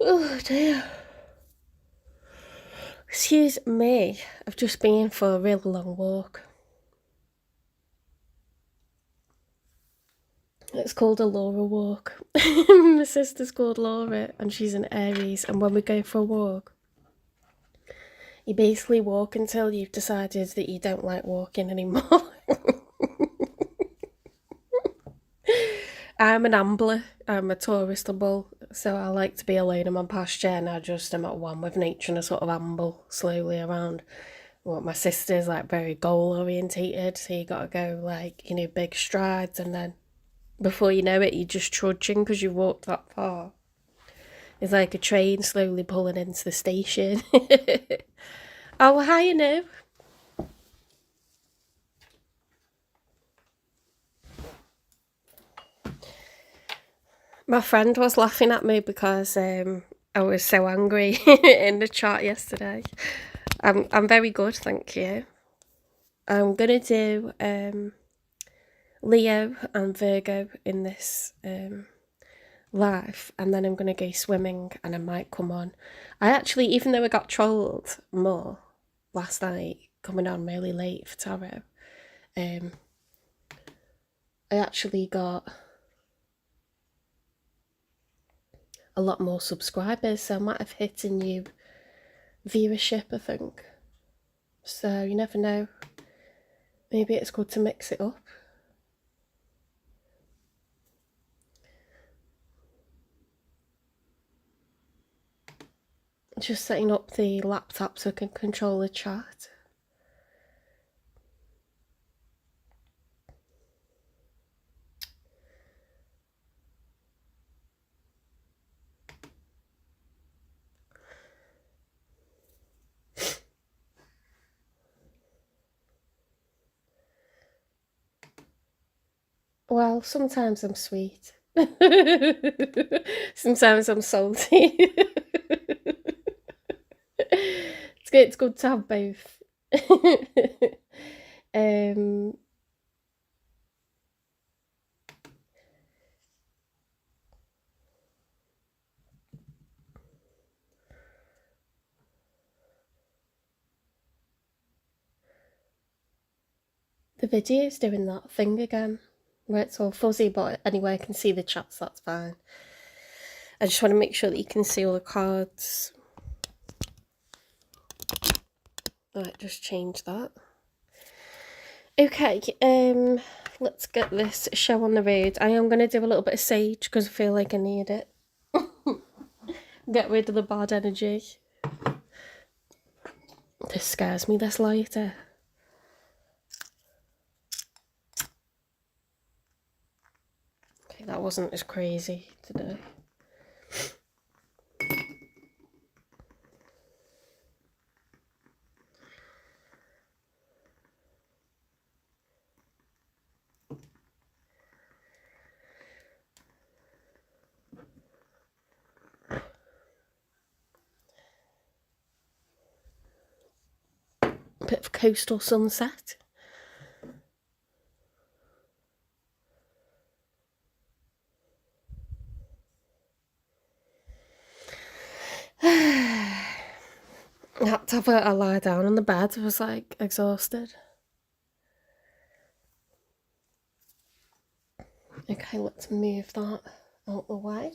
Oh dear. Excuse me, I've just been for a really long walk. It's called a Laura walk. My sister's called Laura and she's an Aries, and when we go for a walk, you basically walk until you've decided that you don't like walking anymore. I'm an ambler, I'm a tourist bull, so I like to be alone in my pasture, and I just am at one with nature and I sort of amble slowly around. Well, my sister's like very goal orientated, so you gotta go like, big strides, and then before you know it, you're just trudging because you've walked that far. It's like a train slowly pulling into the station. Oh, hi, you know. My friend was laughing at me because I was so angry in the chat yesterday. I'm very good, thank you. I'm gonna do Leo and Virgo in this live, and then I'm gonna go swimming and I might come on. I actually, even though I got trolled more last night coming on really late for tarot, I actually got a lot more subscribers, so I might have hit a new viewership, I think. So you never know. Maybe it's good to mix it up. Just setting up the laptop so I can control the chat. Well, sometimes I'm sweet. Sometimes I'm salty. It's good to have both. The video's doing that thing again where it's all fuzzy, but anyway, I can see the chats, that's fine. I just want to make sure that you can see all the cards. Right, just change that. Okay, let's get this show on the road. I am going to do a little bit of sage because I feel like I need it. Get rid of the bad energy. This scares me, this lighter. Okay, that wasn't as crazy today. Bit of coastal sunset. I had to have a lie down on the bed. I was like exhausted. Okay, let's move that out the way.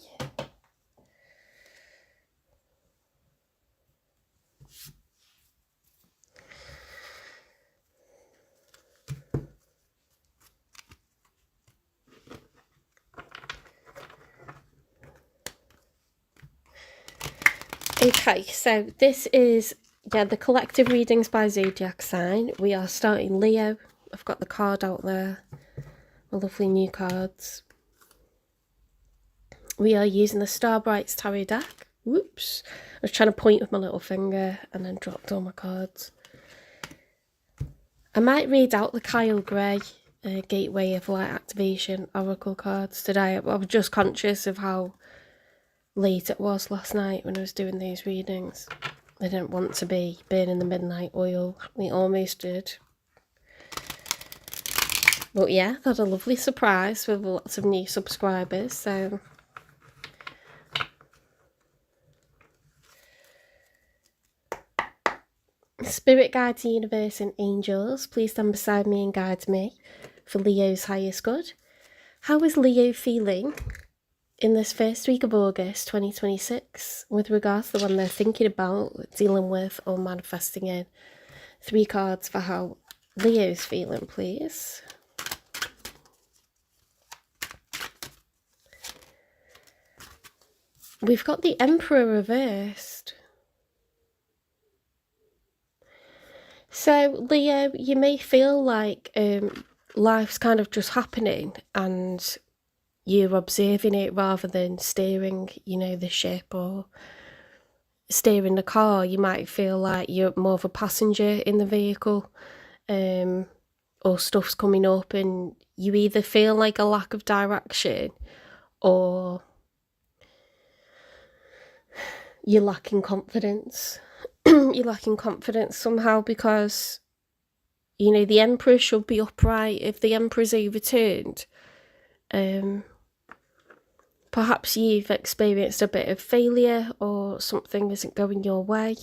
Okay, so this is, the collective readings by zodiac sign. We are starting Leo. I've got the card out there. My lovely new cards. We are using the Starbrights Tarot deck. Whoops. I was trying to point with my little finger and then dropped all my cards. I might read out the Kyle Gray Gateway of Light Activation Oracle cards today. I was just conscious of how late it was last night when I was doing these readings. I didn't want to be burning the midnight oil. We almost did. But yeah, had a lovely surprise with lots of new subscribers, so Spirit guides, universe and angels, please stand beside me and guide me for Leo's highest good. How is Leo feeling in this first week of August 2026 with regards to the one they're thinking about, dealing with or manifesting in? 3 cards for how Leo's feeling, please. We've got the Emperor reversed. So, Leo, you may feel like life's kind of just happening and you're observing it rather than steering, the ship or steering the car. You might feel like you're more of a passenger in the vehicle, or stuff's coming up and you either feel like a lack of direction or you're lacking confidence. You're lacking confidence somehow because, the Emperor should be upright. If the Emperor's overturned, perhaps you've experienced a bit of failure or something isn't going your way.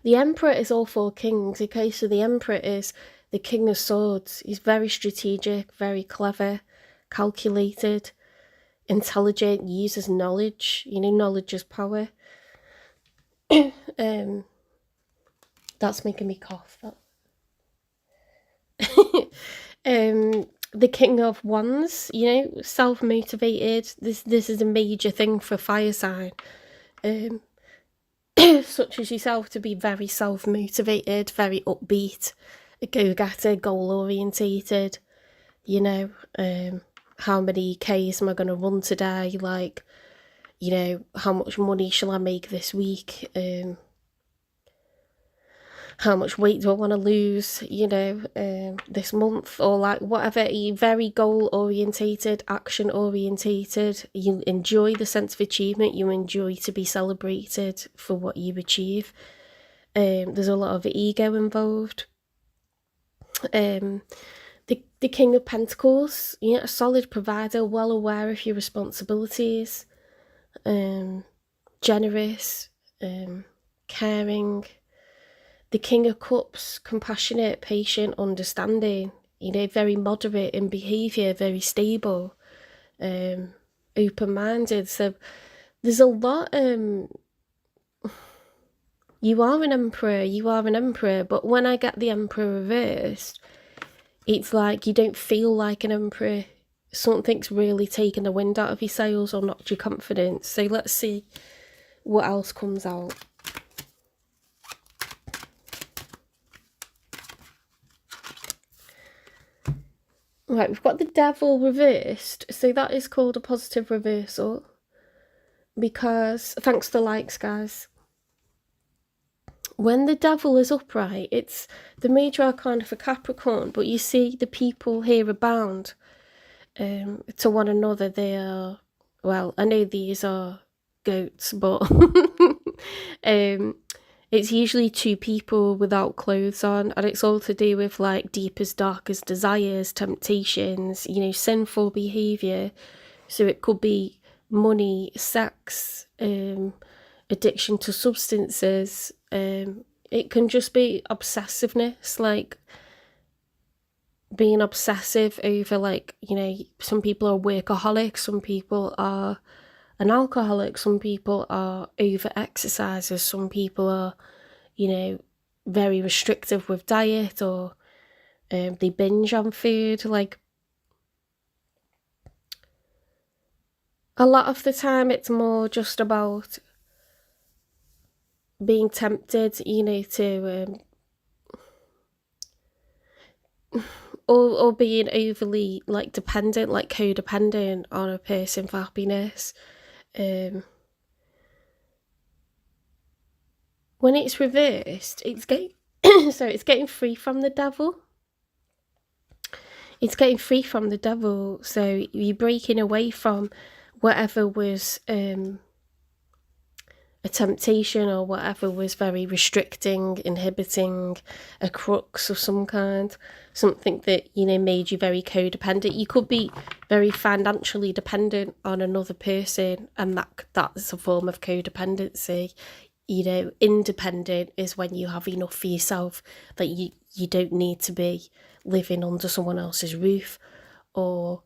The Emperor is all 4 kings. Okay, so the Emperor is the King of Swords. He's very strategic, very clever, calculated, intelligent, uses knowledge. Knowledge is power. That's making me cough. The King of Wands, self-motivated. This is a major thing for fire sign, such as yourself, to be very self-motivated, very upbeat, a go-getter, goal-orientated. How many Ks am I going to run today? Like, how much money shall I make this week? How much weight do I want to lose, this month, or like whatever. You're very goal-orientated, action-orientated. You enjoy the sense of achievement. You enjoy to be celebrated for what you achieve. There's a lot of ego involved. The King of Pentacles, a solid provider, well aware of your responsibilities, generous, caring. The King of Cups, compassionate, patient, understanding, very moderate in behaviour, very stable, open-minded. So there's a lot, you are an emperor, but when I get the Emperor reversed, it's like you don't feel like an emperor. Something's really taken the wind out of your sails or knocked your confidence. So let's see what else comes out. Right, we've got the Devil reversed. So that is called a positive reversal. Because, thanks to the likes, guys. When the Devil is upright, it's the major arcana for Capricorn. But you see, the people here are bound to one another. They are, well, I know these are goats, but it's usually 2 people without clothes on, and it's all to do with like deepest, darkest desires, temptations, sinful behaviour. So it could be money, sex, addiction to substances. It can just be obsessiveness, like being obsessive over, like, some people are workaholics, some people are an alcoholic, some people are over exercisers, some people are, very restrictive with diet, or they binge on food. Like, a lot of the time it's more just about being tempted, to or being overly like dependent, like codependent on a person for happiness. When it's reversed, it's getting so it's getting free from the Devil. It's getting free from the Devil. So you're breaking away from whatever was a temptation, or whatever was very restricting, inhibiting, a crux of some kind, something that, made you very codependent. You could be very financially dependent on another person, and that's a form of codependency. independent is when you have enough for yourself, that you don't need to be living under someone else's roof or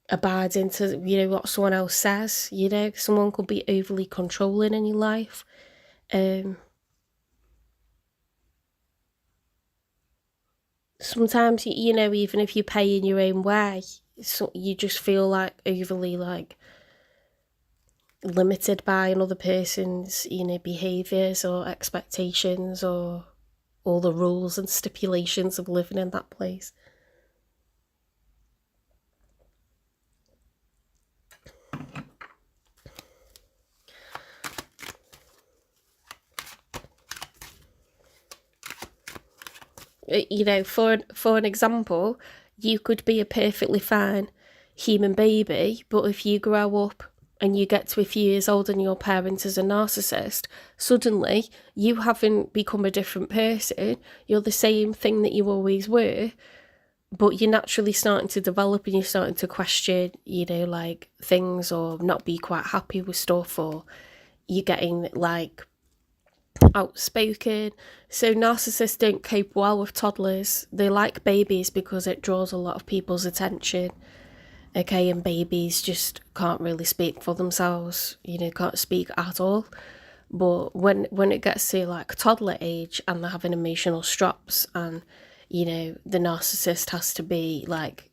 abiding to, what someone else says. Someone could be overly controlling in your life. Sometimes, even if you pay in your own way, so you just feel like overly like limited by another person's, behaviours or expectations or all the rules and stipulations of living in that place. For an example, you could be a perfectly fine human baby, but if you grow up and you get to a few years old and your parent is a narcissist, suddenly you haven't become a different person. You're the same thing that you always were, but you're naturally starting to develop and you're starting to question, like things, or not be quite happy with stuff, or you're getting like outspoken. So narcissists don't cope well with toddlers. They like babies because it draws a lot of people's attention. Okay, and babies just can't really speak for themselves, can't speak at all. But when it gets to like toddler age and they're having emotional strops, and the narcissist has to be like,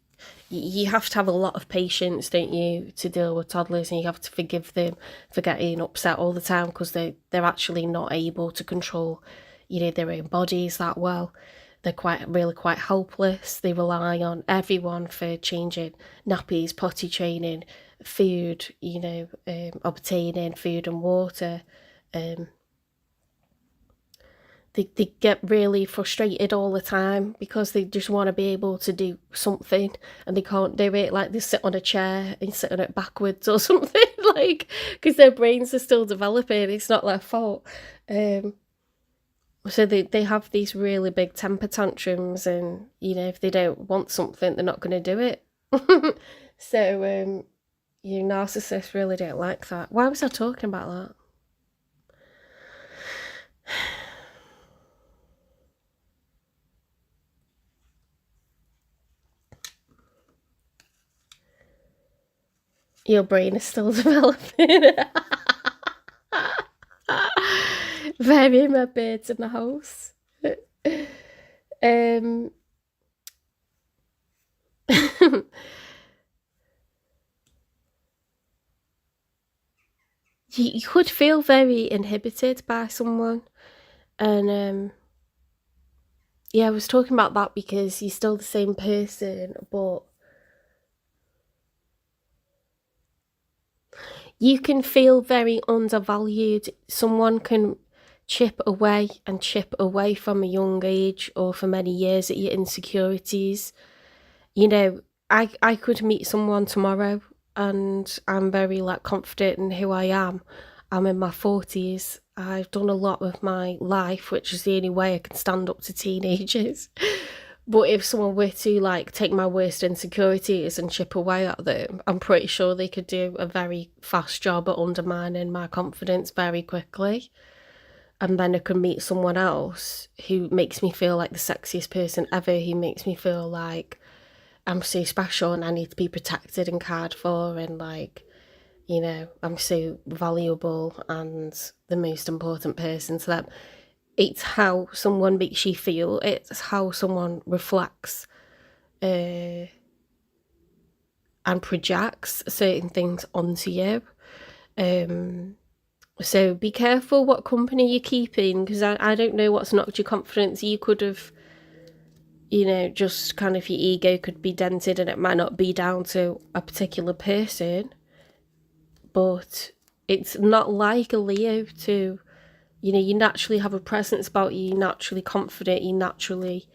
you have to have a lot of patience, don't you, to deal with toddlers, and you have to forgive them for getting upset all the time because they're actually not able to control, their own bodies that well. They're quite helpless. They rely on everyone for changing nappies, potty training, food, obtaining food and water. They get really frustrated all the time because they just want to be able to do something and they can't do it. Like they sit on a chair and sit on it backwards or something, like, because their brains are still developing. It's not their fault. So they have these really big temper tantrums, and if they don't want something, they're not going to do it. So narcissists really don't like that. Why was I talking about that? Your brain is still developing. Very my birds in the house. You could feel very inhibited by someone, and yeah, I was talking about that because you're still the same person, but you can feel very undervalued. Someone can chip away from a young age or for many years at your insecurities. I could meet someone tomorrow and I'm very like confident in who I am. I'm in my 40s. I've done a lot with my life, which is the only way I can stand up to teenagers. But if someone were to like take my worst insecurities and chip away at them, I'm pretty sure they could do a very fast job at undermining my confidence very quickly. And then I could meet someone else who makes me feel like the sexiest person ever, who makes me feel like I'm so special and I need to be protected and cared for, and like, I'm so valuable and the most important person to them. It's how someone makes you feel. It's how someone reflects and projects certain things onto you. So be careful what company you're keeping, because I don't know what's knocked your confidence. You could have, just kind of your ego could be dented, and it might not be down to a particular person. But it's not like a Leo to, you naturally have a presence about you, you're naturally confident, you're naturally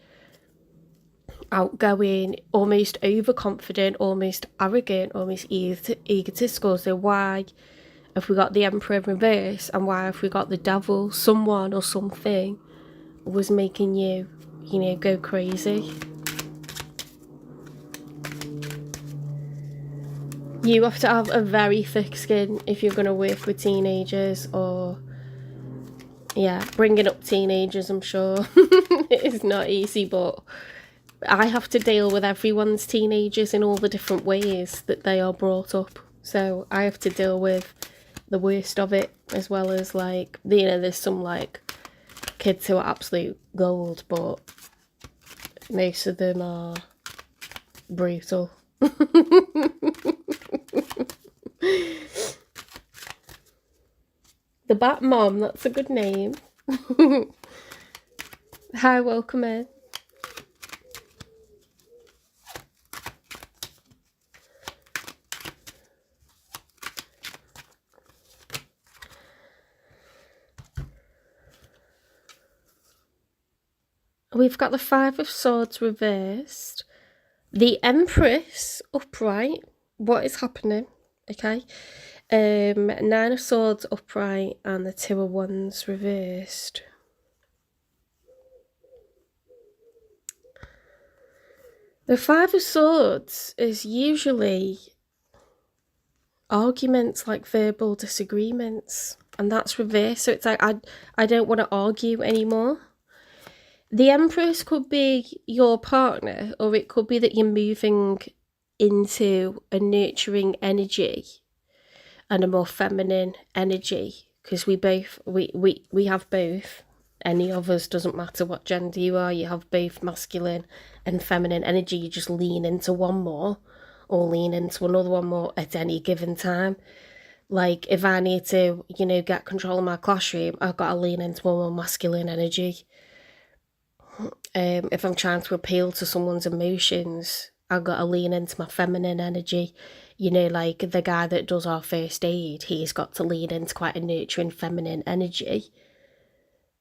outgoing, almost overconfident, almost arrogant, almost egotistical. So why have we got the Emperor in reverse, and why have we got the Devil? Someone or something was making you, go crazy. You have to have a very thick skin if you're going to work with teenagers or Yeah, bringing up teenagers, I'm sure, is not easy, but I have to deal with everyone's teenagers in all the different ways that they are brought up. So I have to deal with the worst of it, as well as, like, you know, there's some, like, kids who are absolute gold, but most of them are brutal. The Bat Mom, that's a good name. Hi, welcome in. We've got the Five of Swords reversed, the Empress upright. What is happening? Okay. Nine of Swords upright and the Two of Wands reversed. The Five of Swords is usually arguments, like verbal disagreements, and that's reversed. So it's like, I don't want to argue anymore. The Empress could be your partner, or it could be that you're moving into a nurturing energy and a more feminine energy, because we have both. Any of us, doesn't matter what gender you are, you have both masculine and feminine energy. You just lean into one more or lean into another one more at any given time. Like, if I need to, you know, get control of my classroom, I've got to lean into one more masculine energy. If I'm trying to appeal to someone's emotions, I've got to lean into my feminine energy. You know, like the guy that does our first aid, he's got to lean into quite a nurturing feminine energy.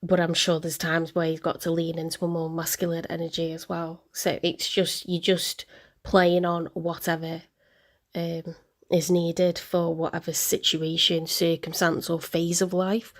But I'm sure there's times where he's got to lean into a more masculine energy as well. So it's just, you're just playing on whatever is needed for whatever situation, circumstance, or phase of life.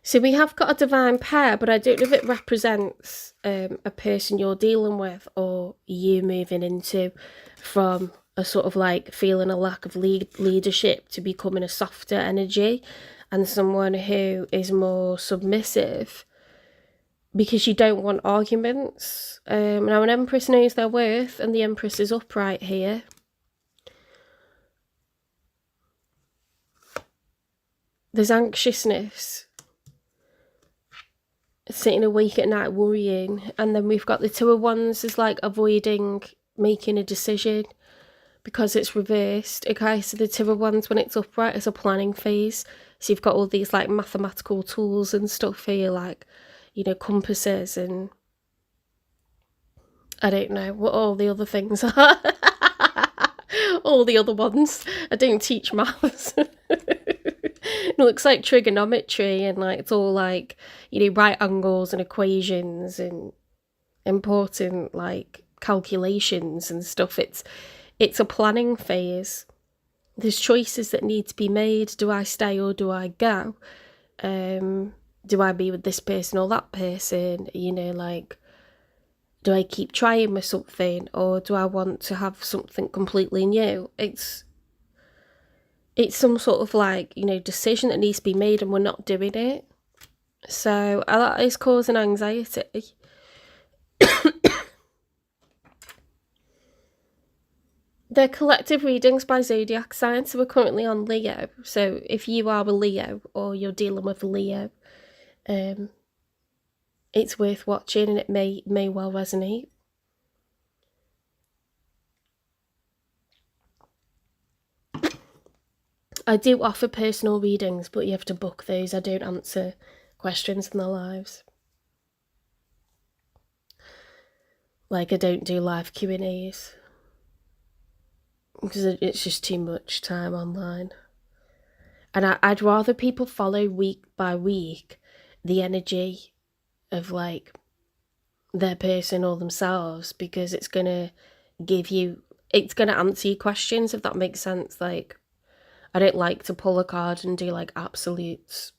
So we have got a divine pair, but I don't know if it represents a person you're dealing with, or you moving into from a sort of like feeling a lack of leadership to becoming a softer energy, and someone who is more submissive because you don't want arguments. Now, an Empress knows their worth, and the Empress is upright here. There's anxiousness, sitting awake at night worrying, and then we've got the Two of Wands is like avoiding making a decision because it's reversed. Okay, so the Two of Wands, when it's upright, is a planning phase. So you've got all these like mathematical tools and stuff here, like, you know, compasses and I don't know what all the other things are. All the other ones. I don't teach maths. It looks like trigonometry, and like it's all like, you know, right angles and equations and important like calculations and stuff. It's a planning phase. There's choices that need to be made. Do I stay or do I go? Do I be with this person or that person? You know, like, do I keep trying with something, or do I want to have something completely new? It's some sort of like, you know, decision that needs to be made, and we're not doing it. So that is causing anxiety. They're collective readings by zodiac sign, so we're currently on Leo. So if you are a Leo, or you're dealing with a Leo, it's worth watching, and it may well resonate. I do offer personal readings, but you have to book those. I don't answer questions in their lives. Like, I don't do live Q&As because it's just too much time online. And I'd rather people follow week by week the energy of like their person or themselves, because it's gonna answer your questions, if that makes sense. Like, I don't like to pull a card and do like absolutes.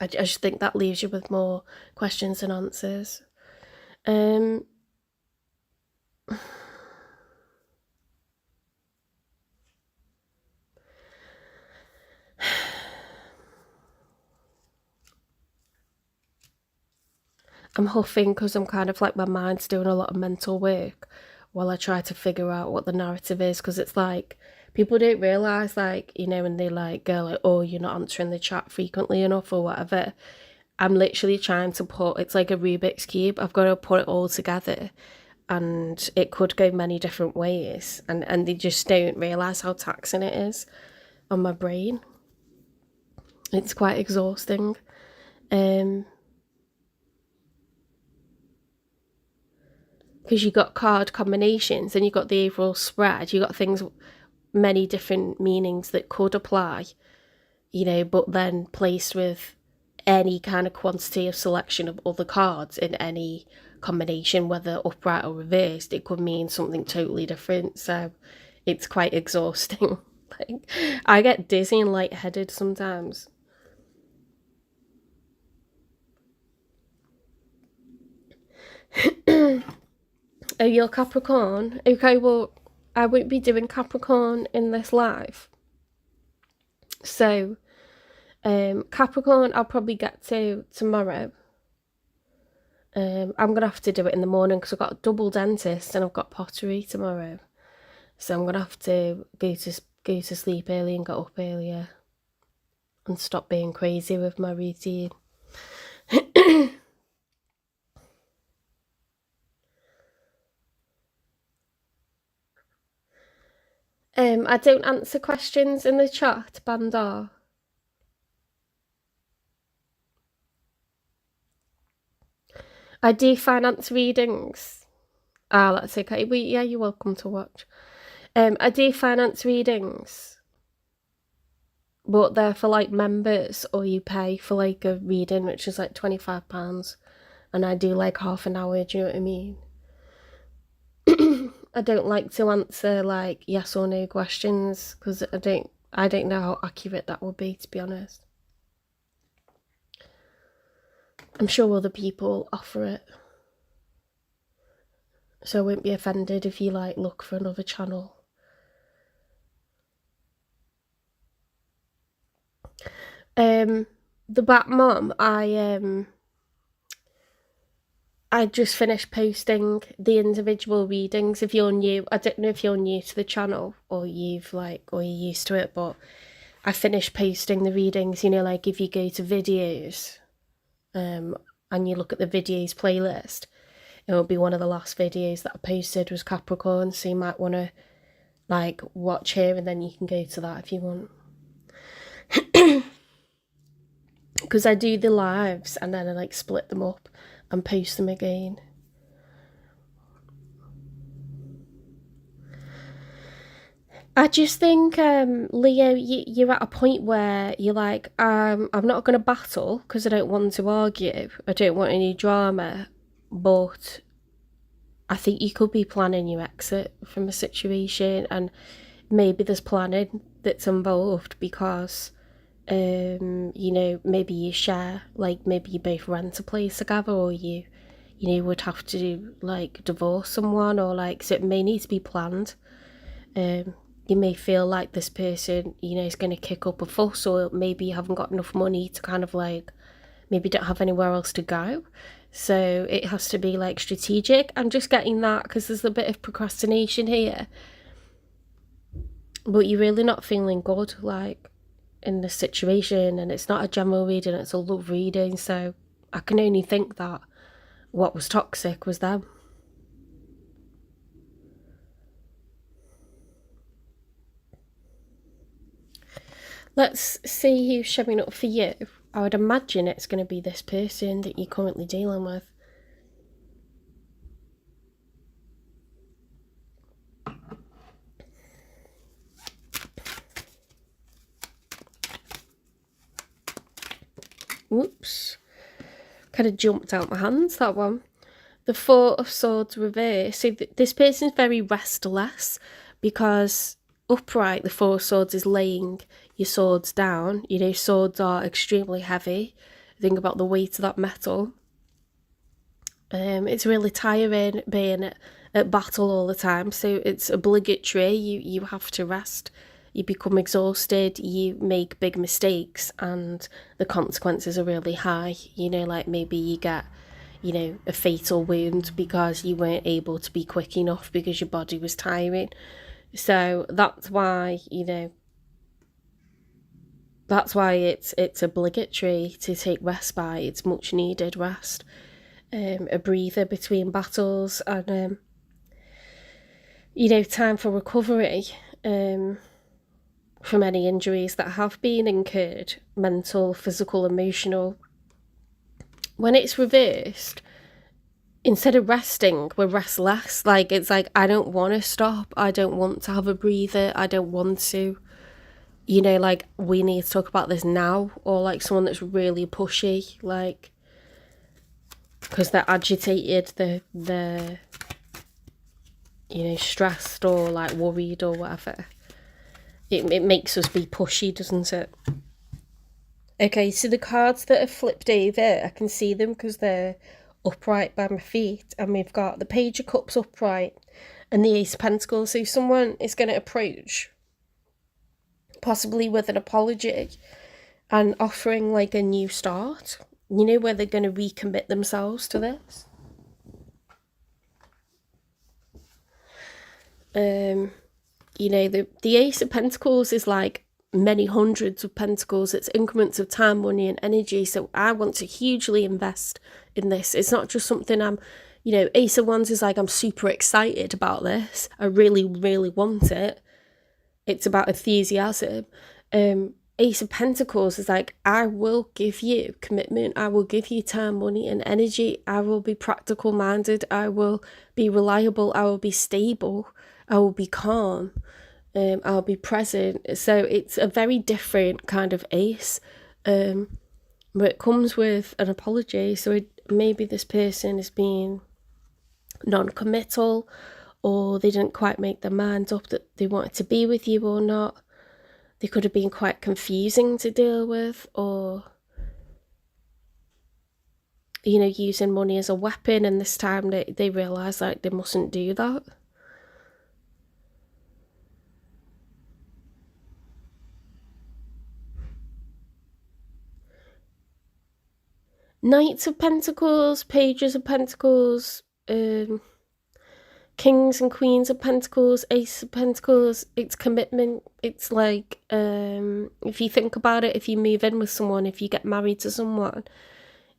I just think that leaves you with more questions than answers. I'm huffing because I'm kind of like, my mind's doing a lot of mental work while I try to figure out what the narrative is, because it's like, people don't realise, like, you know, when they like go like, oh, you're not answering the chat frequently enough or whatever. I'm literally trying to put, it's like a Rubik's Cube. I've got to put it all together, and it could go many different ways. And they just don't realise how taxing it is on my brain. It's quite exhausting. Because you got card combinations and you got the overall spread, you got things, many different meanings that could apply, you know, but then placed with any kind of quantity of selection of other cards in any combination, whether upright or reversed, it could mean something totally different. So it's quite exhausting. Like, I get dizzy and lightheaded sometimes. Oh, you're Capricorn? Okay, well, I won't be doing Capricorn in this live. So, Capricorn, I'll probably get to tomorrow. I'm going to have to do it in the morning because I've got a double dentist and I've got pottery tomorrow. So I'm going to have to go to sleep early and get up earlier and stop being crazy with my routine. I don't answer questions in the chat, Bandar. I do finance readings. Ah, that's okay. Well, yeah, you're welcome to watch. I do finance readings, but they're for like members, or you pay for like a reading, which is like £25, and I do like half an hour. Do you know what I mean? I don't like to answer like yes or no questions because I don't know how accurate that would be, to be honest. I'm sure other people offer it, so I won't be offended if you like look for another channel. The Bat Mom, I just finished posting the individual readings. If you're new, I don't know if you're new to the channel or you're used to it, but I finished posting the readings. You know, like if you go to videos, and you look at the videos playlist, it will be one of the last videos that I posted was Capricorn. So you might want to like watch here, and then you can go to that if you want. Because I do the lives and then I like split them up and post them again. I just think, Leo, you're at a point where you're like, I'm not going to battle because I don't want to argue. I don't want any drama. But I think you could be planning your exit from a situation, and maybe there's planning that's involved because, you know, maybe you share, like maybe you both rent a place together, or you know, would have to like divorce someone, or like, so it may need to be planned. You may feel like this person, you know, is going to kick up a fuss, or maybe you haven't got enough money to kind of like, maybe don't have anywhere else to go. So it has to be like strategic. I'm just getting that because there's a bit of procrastination here. But you're really not feeling good, like, in the situation, and it's not a general reading, it's a love reading. So I can only think that what was toxic was them. Let's see who's showing up for you. I would imagine it's going to be this person that you're currently dealing with. Whoops. Kind of jumped out my hands, that one. The Four of Swords reverse. So this person's very restless because upright, the Four of Swords is laying your swords down. You know, swords are extremely heavy. Think about the weight of that metal. It's really tiring being at battle all the time, so it's obligatory. You have to rest. You become exhausted, you make big mistakes, and the consequences are really high. You know, like maybe you get, a fatal wound because you weren't able to be quick enough because your body was tiring. So that's why, it's obligatory to take respite. It's much needed rest, a breather between battles, and time for recovery from any injuries that have been incurred, mental, physical, emotional. When it's reversed, instead of resting, we're restless. It's like, I don't want to stop. I don't want to have a breather. I don't want to. We need to talk about this now. Or someone that's really pushy, because they're agitated, they're stressed or worried or whatever. It makes us be pushy, doesn't it? Okay, so the cards that are flipped over, I can see them because they're upright by my feet, and we've got the Page of Cups upright and the Ace of Pentacles. So someone is going to approach, possibly with an apology and offering a new start, where they're going to recommit themselves to this. The Ace of Pentacles is many hundreds of pentacles. It's increments of time, money and energy. So I want to hugely invest in this. It's not just something I'm, Ace of Wands is I'm super excited about this. I really, really want it. It's about enthusiasm. Ace of Pentacles is I will give you commitment. I will give you time, money and energy. I will be practical minded. I will be reliable. I will be stable. I will be calm. I'll be present. So it's a very different kind of ace, but it comes with an apology. So maybe this person is being non-committal, or they didn't quite make their mind up that they wanted to be with you or not. They could have been quite confusing to deal with, or using money as a weapon, and this time they realise they mustn't do that. Knights of Pentacles, Pages of Pentacles, Kings and Queens of Pentacles, Ace of Pentacles. It's commitment. It's if you think about it, if you move in with someone, if you get married to someone,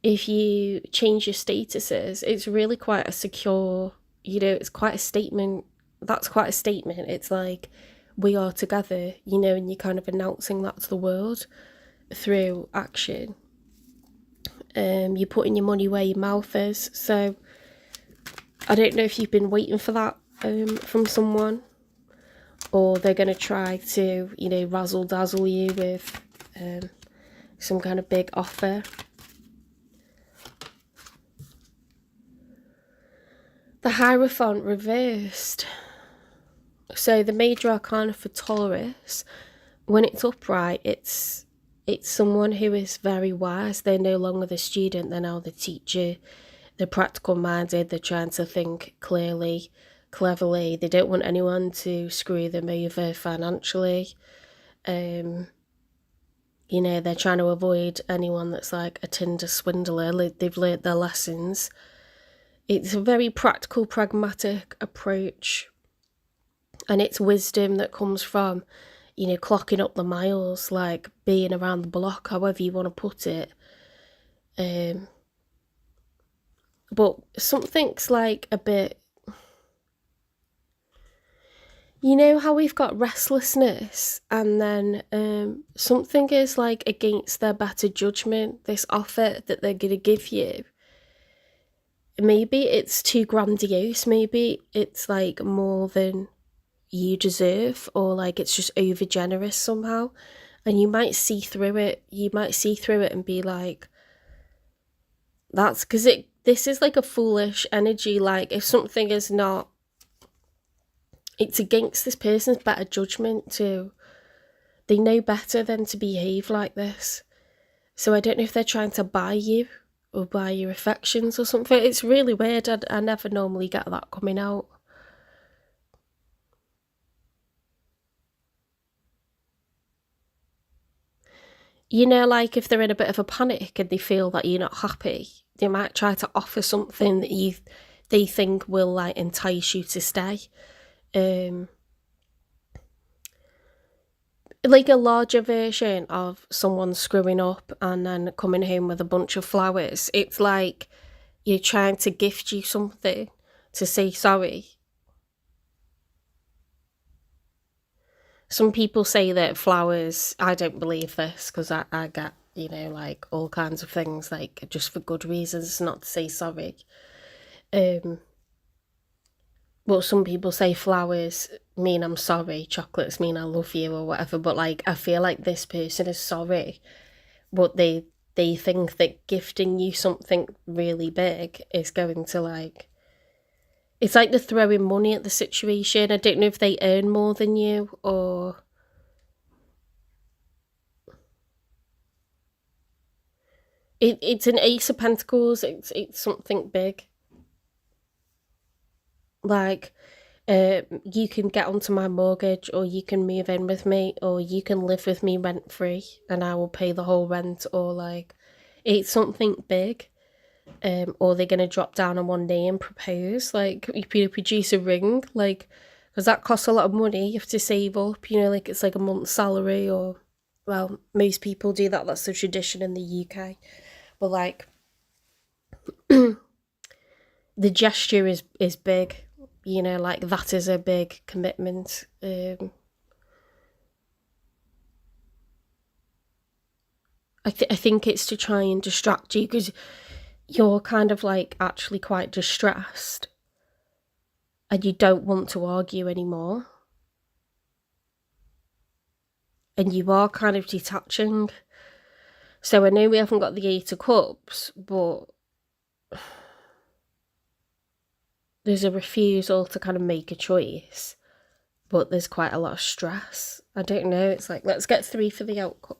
if you change your statuses, it's really quite a secure, it's quite a statement. That's quite a statement. It's we are together, and you're kind of announcing that to the world through action. You're putting your money where your mouth is. So I don't know if you've been waiting for that from someone, or they're going to try to, razzle dazzle you with some kind of big offer. The Hierophant reversed. So the major arcana for Taurus, when it's upright, it's someone who is very wise. They're no longer the student, they're now the teacher. They're practical minded, they're trying to think clearly, cleverly. They don't want anyone to screw them over financially. They're trying to avoid anyone that's a Tinder swindler. They've learnt their lessons. It's a very practical, pragmatic approach. And it's wisdom that comes from, clocking up the miles, being around the block, however you want to put it. But something's a bit, how we've got restlessness, and then something is against their better judgment, this offer that they're going to give you. Maybe it's too grandiose, maybe it's more than you deserve, or it's just over generous somehow, and you might see through it. And be that's because this is a foolish energy. If something is not, it's against this person's better judgment they know better than to behave like this. So I don't know if they're trying to buy you or buy your affections or something. It's really weird. I never normally get that coming out. You know, like if they're in a bit of a panic and they feel that you're not happy, they might try to offer something that they think will like entice you to stay. Um, like a larger version of someone screwing up and then coming home with a bunch of flowers. It's like you're trying to gift you something to say sorry. Some people say that flowers, I don't believe this because I get, you know, like all kinds of things, like just for good reasons, not to say sorry. Um, but some people say flowers mean I'm sorry, chocolates mean I love you or whatever. But like, I feel like this person is sorry, but they think that gifting you something really big is going to like, it's like they're throwing money at the situation. I don't know if they earn more than you or it's an Ace of Pentacles. It's something big. Like, you can get onto my mortgage, or you can move in with me, or you can live with me rent free, and I will pay the whole rent. Or like, it's something big. Or they're gonna drop down on one day and propose. Like, you produce a ring, like, because that costs a lot of money. You have to save up. You know, like it's like a month's salary, or well, most people do that. That's the tradition in the UK. But like, the gesture is big, you know, like that is a big commitment. I think it's to try and distract you because you're kind of like actually quite distressed and you don't want to argue anymore, and you are kind of detaching. So I know we haven't got the Eight of Cups, but there's a refusal to kind of make a choice, but there's quite a lot of stress. I don't know, it's like, let's get three for the outcome.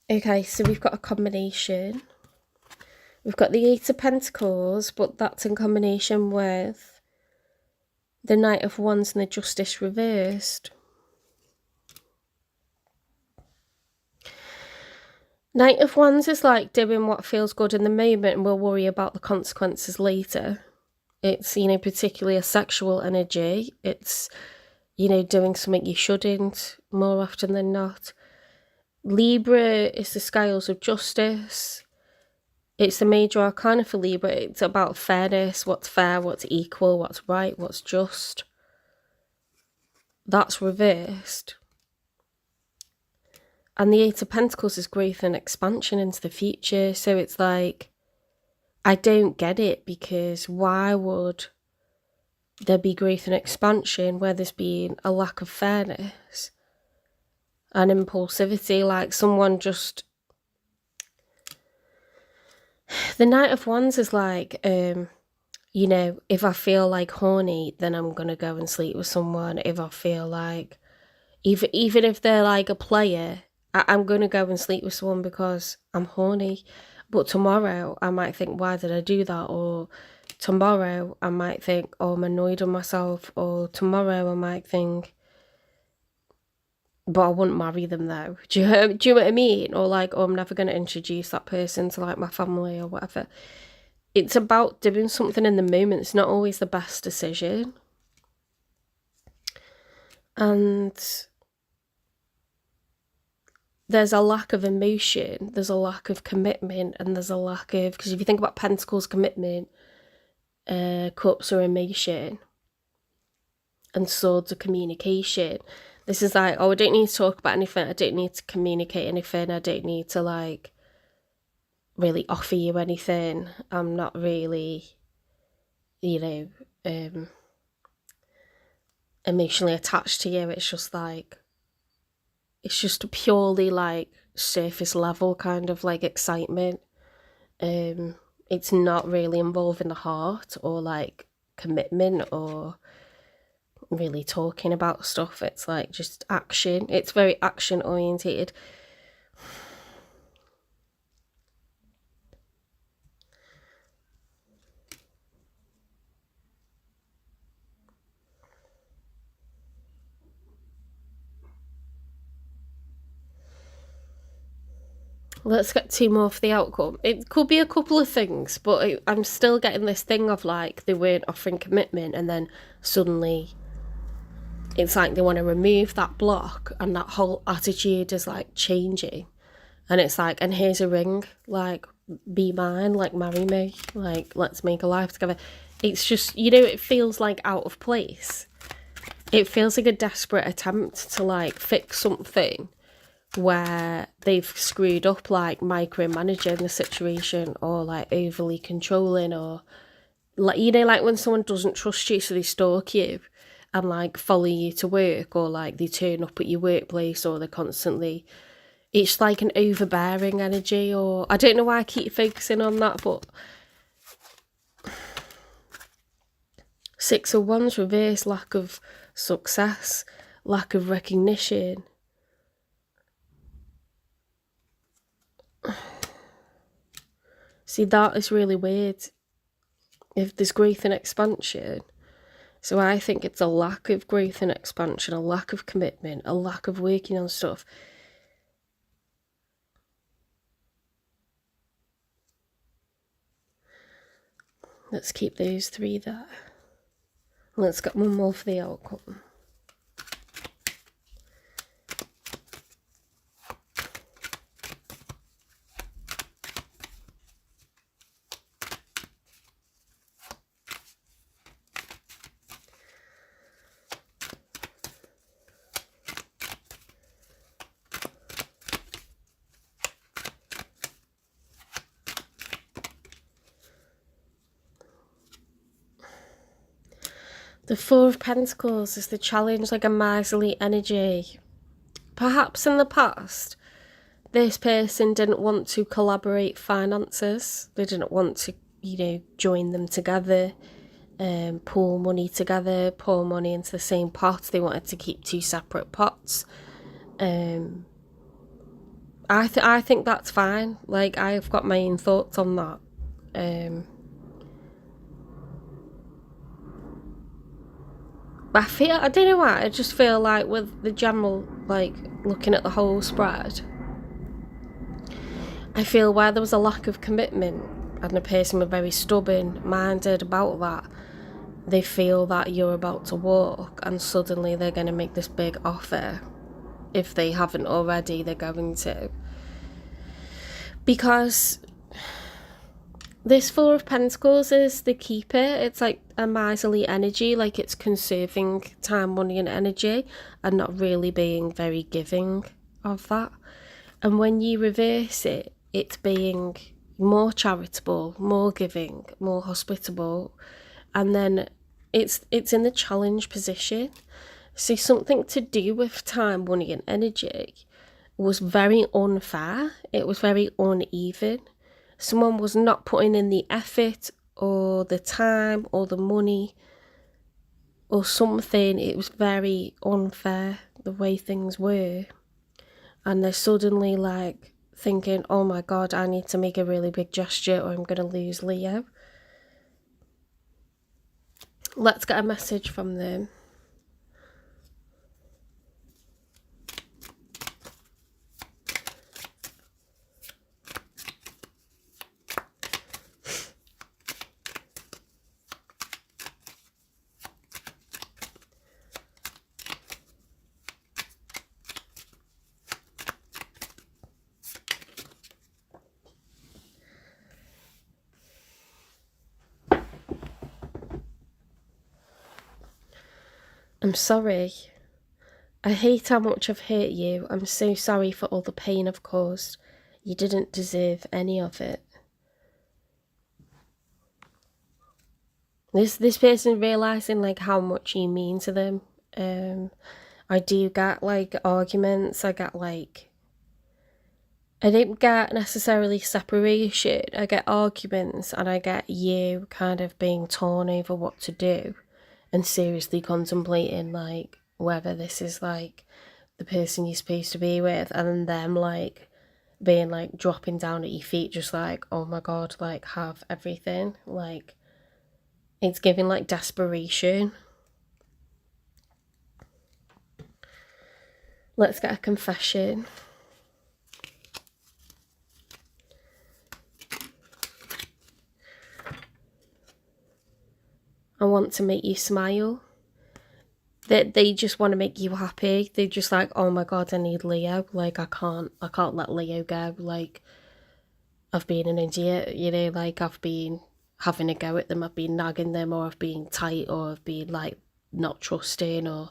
Okay, so we've got a combination. We've got the Eight of Pentacles, but that's in combination with the Knight of Wands and the Justice reversed. Knight of Wands is like doing what feels good in the moment and we'll worry about the consequences later. It's, you know, particularly a sexual energy. It's, you know, doing something you shouldn't more often than not. Libra is the Scales of Justice. It's the major arcana for Libra. It's about fairness, what's fair, what's equal, what's right, what's just. That's reversed. And the Eight of Pentacles is growth and expansion into the future. So it's like, I don't get it, because why would there be growth and expansion where there's been a lack of fairness and impulsivity? Like someone just... The Knight of Wands is like, you know, if I feel like horny, then I'm going to go and sleep with someone. If I feel like, even if they're like a player, I'm going to go and sleep with someone because I'm horny. But tomorrow I might think, why did I do that? Or tomorrow I might think, oh, I'm annoyed with myself. Or tomorrow I might think, but I wouldn't marry them though. Do you know what I mean? Or like, oh, I'm never going to introduce that person to like my family or whatever. It's about doing something in the moment. It's not always the best decision. And there's a lack of emotion, there's a lack of commitment, and there's a lack of... Because if you think about Pentacles, commitment, Cups are emotion, and Swords are communication. This is like, oh, I don't need to talk about anything, I don't need to communicate anything, I don't need to like really offer you anything, I'm not really, you know, emotionally attached to you. It's just like, it's just a purely like surface level kind of like excitement. It's not really involving the heart or like commitment or really talking about stuff. It's like just action. It's very action orientated. Let's get 2 more for the outcome. It could be a couple of things, but I'm still getting this thing of like they weren't offering commitment, and then suddenly it's like they want to remove that block, and that whole attitude is like changing. And it's like, and here's a ring, like, be mine, like, marry me, like, let's make a life together. It's just, it feels like out of place. It feels like a desperate attempt to like fix something where they've screwed up, like micromanaging the situation, or like overly controlling, or like, like when someone doesn't trust you, so they stalk you and like follow you to work, or like they turn up at your workplace, or they're constantly, it's like an overbearing energy. Or I don't know why I keep focusing on that, but 6 of Wands reverse, lack of success, lack of recognition. See, that is really weird. If there's growth and expansion, so I think it's a lack of growth and expansion, a lack of commitment, a lack of working on stuff. Let's keep those 3 there. Let's get 1 more for the outcome. The 4 of Pentacles is the challenge, like a miserly energy. Perhaps in the past, this person didn't want to collaborate finances. They didn't want to, join them together, pool money together, pour money into the same pot. They wanted to keep 2 separate pots. I think that's fine. Like, I've got my own thoughts on that. But I don't know why, I just feel like with the general, like, looking at the whole spread, I feel where there was a lack of commitment and the person was very stubborn-minded about that, they feel that you're about to walk and suddenly they're going to make this big offer. If they haven't already, they're going to. Because this 4 of Pentacles is the keeper. It's like a miserly energy, like it's conserving time, money and energy, and not really being very giving of that. And when you reverse it, it's being more charitable, more giving, more hospitable, and then it's in the challenge position. So something to do with time, money and energy was very unfair. It was very uneven. Someone was not putting in the effort or the time or the money or something. It was very unfair the way things were. And they're suddenly like thinking, oh my God, I need to make a really big gesture or I'm going to lose Leo. Let's get a message from them. I'm sorry. I hate how much I've hurt you. I'm so sorry for all the pain I've caused. You didn't deserve any of it. This person realising like how much you mean to them. I do get like arguments. I get like, I don't get necessarily separation. I get arguments, and I get you kind of being torn over what to do and seriously contemplating like whether this is like the person you're supposed to be with, and them like being like dropping down at your feet just like, oh my God, like have everything. Like it's giving like desperation. Let's get a confession. and want to make you smile. That they just want to make you happy. They're just like, oh my god, I need Leo. Like I can't let Leo go. Like I've been an idiot, you know, like I've been having a go at them, I've been nagging them, or I've been tight, or I've been like not trusting, or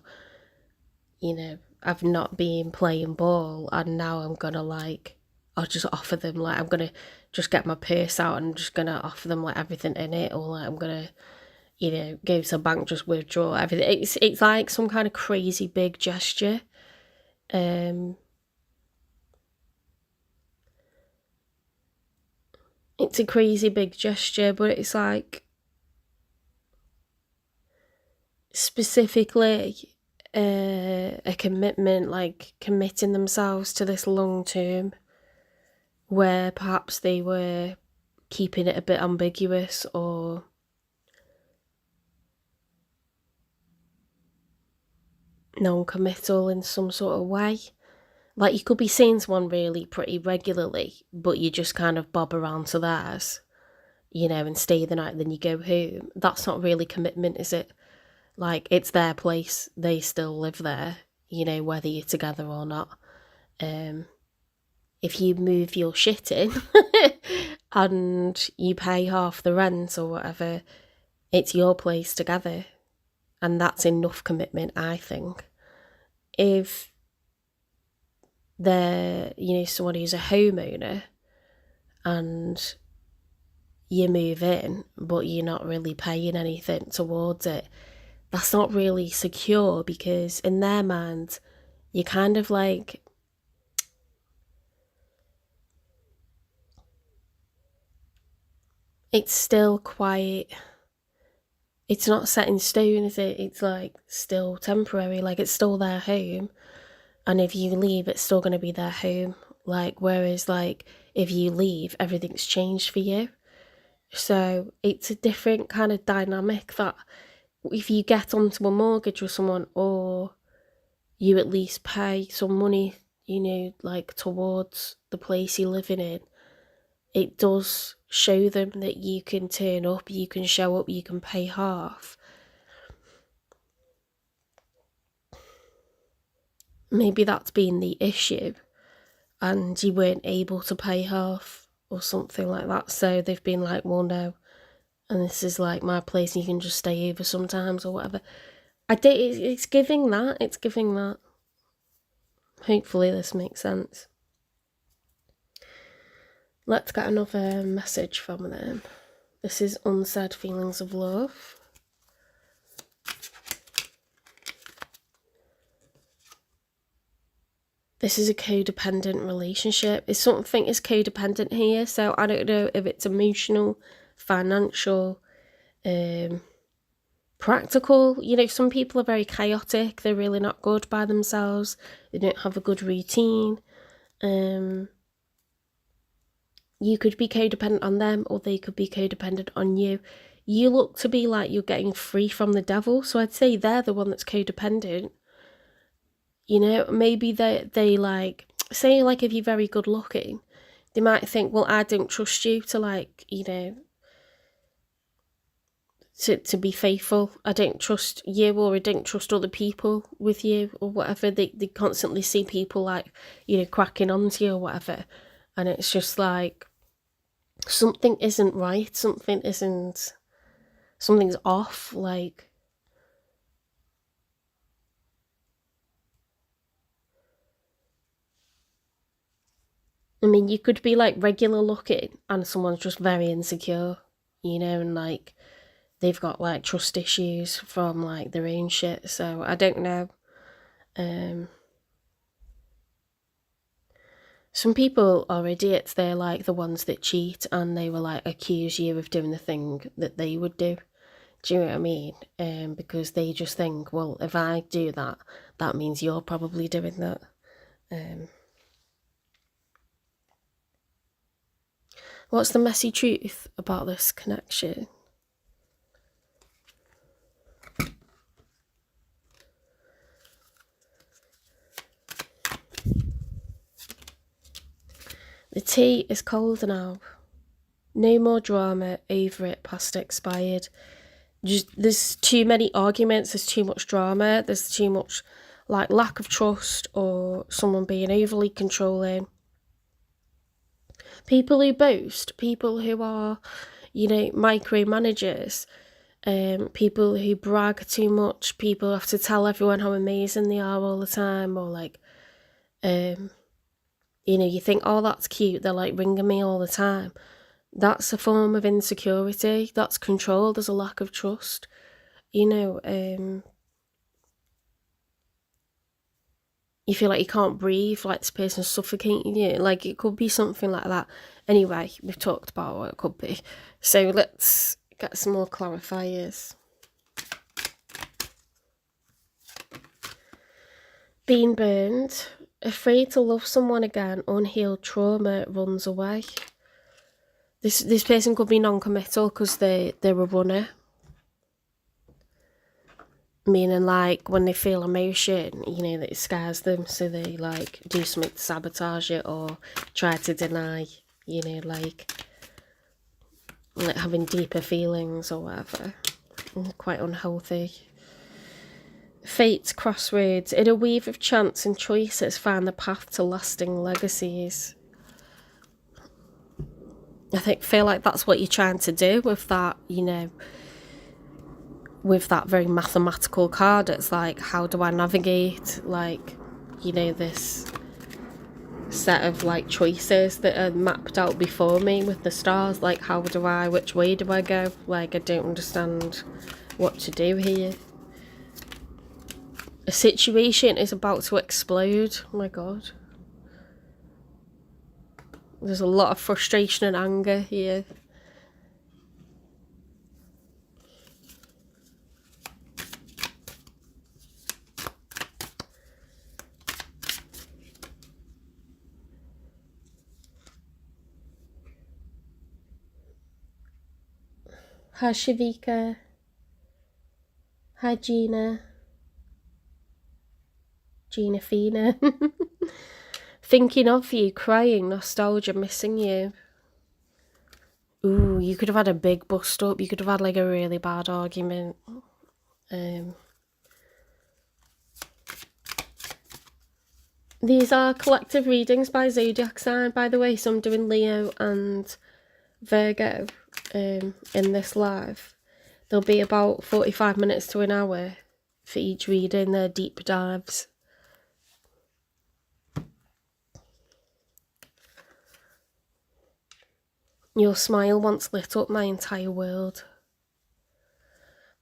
you know, I've not been playing ball, and now I'm gonna like, I'll just offer them, like I'm gonna just get my purse out and I'm just gonna offer them like everything in it, or like I'm gonna, you know, go to the bank, just withdraw everything. It's like some kind of crazy big gesture. It's a crazy big gesture, but it's like specifically a commitment, like committing themselves to this long term, where perhaps they were keeping it a bit ambiguous or non-committal in some sort of way. Like you could be seeing someone really pretty regularly, but you just kind of bob around to theirs, you know, and stay the night, then you go home. That's not really commitment, is it? Like it's their place, they still live there, you know, whether you're together or not. If you move your shit in and you pay half the rent or whatever, it's your place together. And that's enough commitment, I think. If they're, you know, someone who's a homeowner and you move in, but you're not really paying anything towards it, that's not really secure, because in their mind, you're kind of like, it's still quite, it's not set in stone, is it? It's like still temporary, like it's still their home. And if you leave, it's still going to be their home. Like, whereas, like, if you leave, everything's changed for you. So it's a different kind of dynamic that if you get onto a mortgage with someone, or you at least pay some money, you know, like towards the place you're living in, it does show them that you can turn up, you can show up, you can pay half. Maybe that's been the issue, and you weren't able to pay half or something like that. So they've been like, well, no, and this is like my place, and you can just stay over sometimes or whatever. It's giving that. It's giving that. Hopefully this makes sense. Let's get another message from them. This is unsaid feelings of love. This is a codependent relationship. If something is codependent here, so I don't know if it's emotional, financial, practical. You know, some people are very chaotic. They're really not good by themselves. They don't have a good routine. You could be codependent on them, or they could be codependent on you. You look to be like you're getting free from the devil, so I'd say they're the one that's codependent. You know, maybe they like, say like if you're very good looking, they might think, well, I don't trust you to like, you know, to be faithful. I don't trust you, or I don't trust other people with you, or whatever. They constantly see people like, you know, cracking onto you or whatever, and it's just like something isn't right, something's off. Like, I mean, you could be like regular looking and someone's just very insecure, you know, and like they've got like trust issues from like their own shit. So I don't know. Some people are idiots. They're like the ones that cheat, and they will like accuse you of doing the thing that they would do. Do you know what I mean? Because they just think, well, if I do that, that means you're probably doing that. What's the messy truth about this connection? The tea is cold now. No more drama, over it, past expired. there's too many arguments, there's too much drama, there's too much like lack of trust or someone being overly controlling. People who boast, people who are, micromanagers, people who brag too much, people have to tell everyone how amazing they are all the time, or like, you think, oh, that's cute, they're like ringing me all the time. That's a form of insecurity, that's control, there's a lack of trust, you feel like you can't breathe, like this person's suffocating you. Like, it could be something like that. Anyway, we've talked about what it could be. So let's get some more clarifiers. Being burned, afraid to love someone again, unhealed trauma runs away. This person could be non-committal because they're a runner. Meaning, like, when they feel emotion, that it scares them, so they, like, do something to sabotage it or try to deny, like having deeper feelings or whatever. Quite unhealthy. Fate's crossroads. In a weave of chance and choices, find the path to lasting legacies. Feel like that's what you're trying to do with that, with that very mathematical card. It's like, how do I navigate, like, this set of like choices that are mapped out before me with the stars? Like, which way do I go? Like, I don't understand what to do here. A situation is about to explode. Oh my god. There's a lot of frustration and anger here. Hi Shavika. Hi Gina. Gina Fina. Thinking of you, crying, nostalgia, missing you. Ooh, you could have had a big bust up. You could have had like a really bad argument. These are collective readings by zodiac sign, by the way, so I'm doing Leo and Virgo in this live. There'll be about 45 minutes to an hour for each reading. They're deep dives. Your smile once lit up my entire world.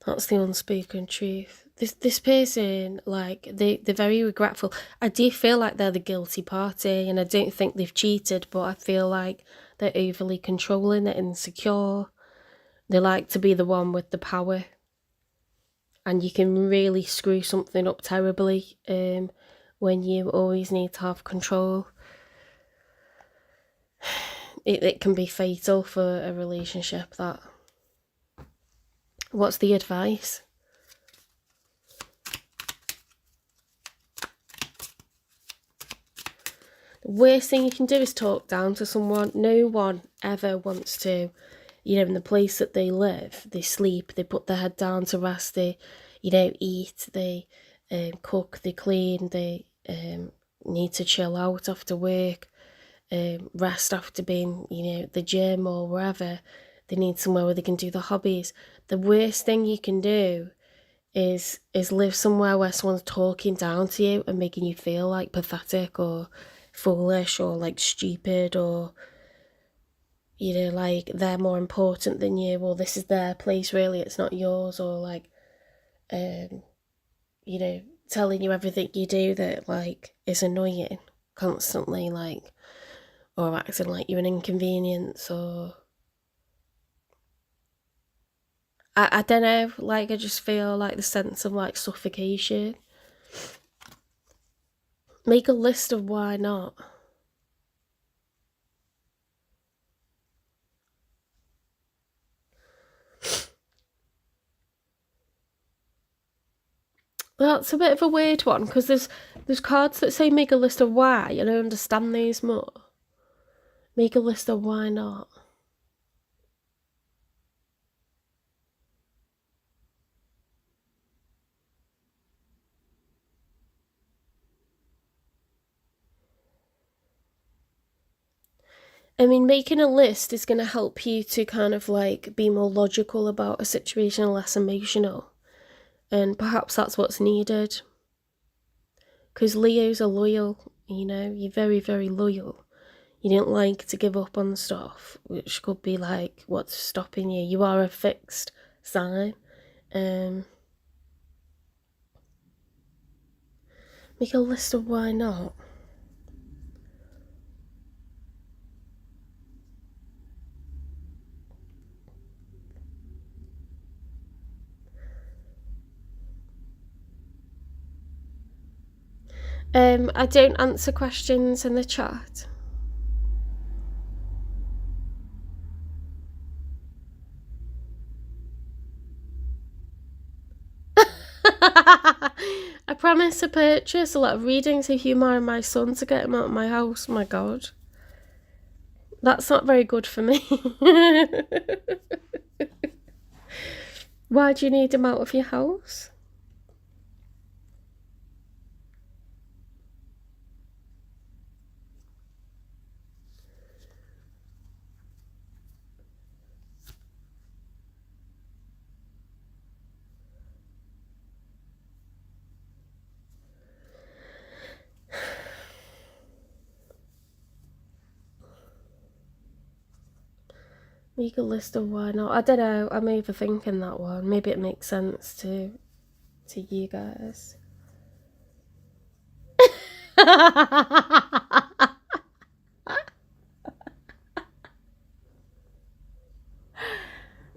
That's the unspoken truth. This person, like, they're very regretful. I do feel like they're the guilty party, and I don't think they've cheated, but I feel like they're overly controlling, they're insecure. They like to be the one with the power. And you can really screw something up terribly when you always need to have control. It can be fatal for a relationship, that. What's the advice? The worst thing you can do is talk down to someone. No one ever wants to, in the place that they live, they sleep, they put their head down to rest, they, eat, they cook, they clean, they need to chill out after work, rest after being, the gym or wherever. They need somewhere where they can do the hobbies. The worst thing you can do is live somewhere where someone's talking down to you and making you feel like pathetic or foolish or like stupid, or like they're more important than you, or this is their place, really, it's not yours, or like telling you everything you do that like is annoying constantly, like, or acting like you're an inconvenience, or I don't know, like, I just feel like the sense of like suffocation. Make a list of why not. That's a bit of a weird one, because there's cards that say make a list of why, and I understand these more. Make a list of why not. I mean, making a list is going to help you to kind of like be more logical about a situation and less emotional. And perhaps that's what's needed. Because Leos are loyal, you know, you're very, very loyal. You don't like to give up on stuff, which could be like what's stopping you. You are a fixed sign. Make a list of why not. I don't answer questions in the chat. I promise to purchase a lot of readings of Humar and my son to get him out of my house. Oh my god. That's not very good for me. Why do you need him out of your house? Make a list of why not. I don't know. I'm overthinking that one. Maybe it makes sense to you guys.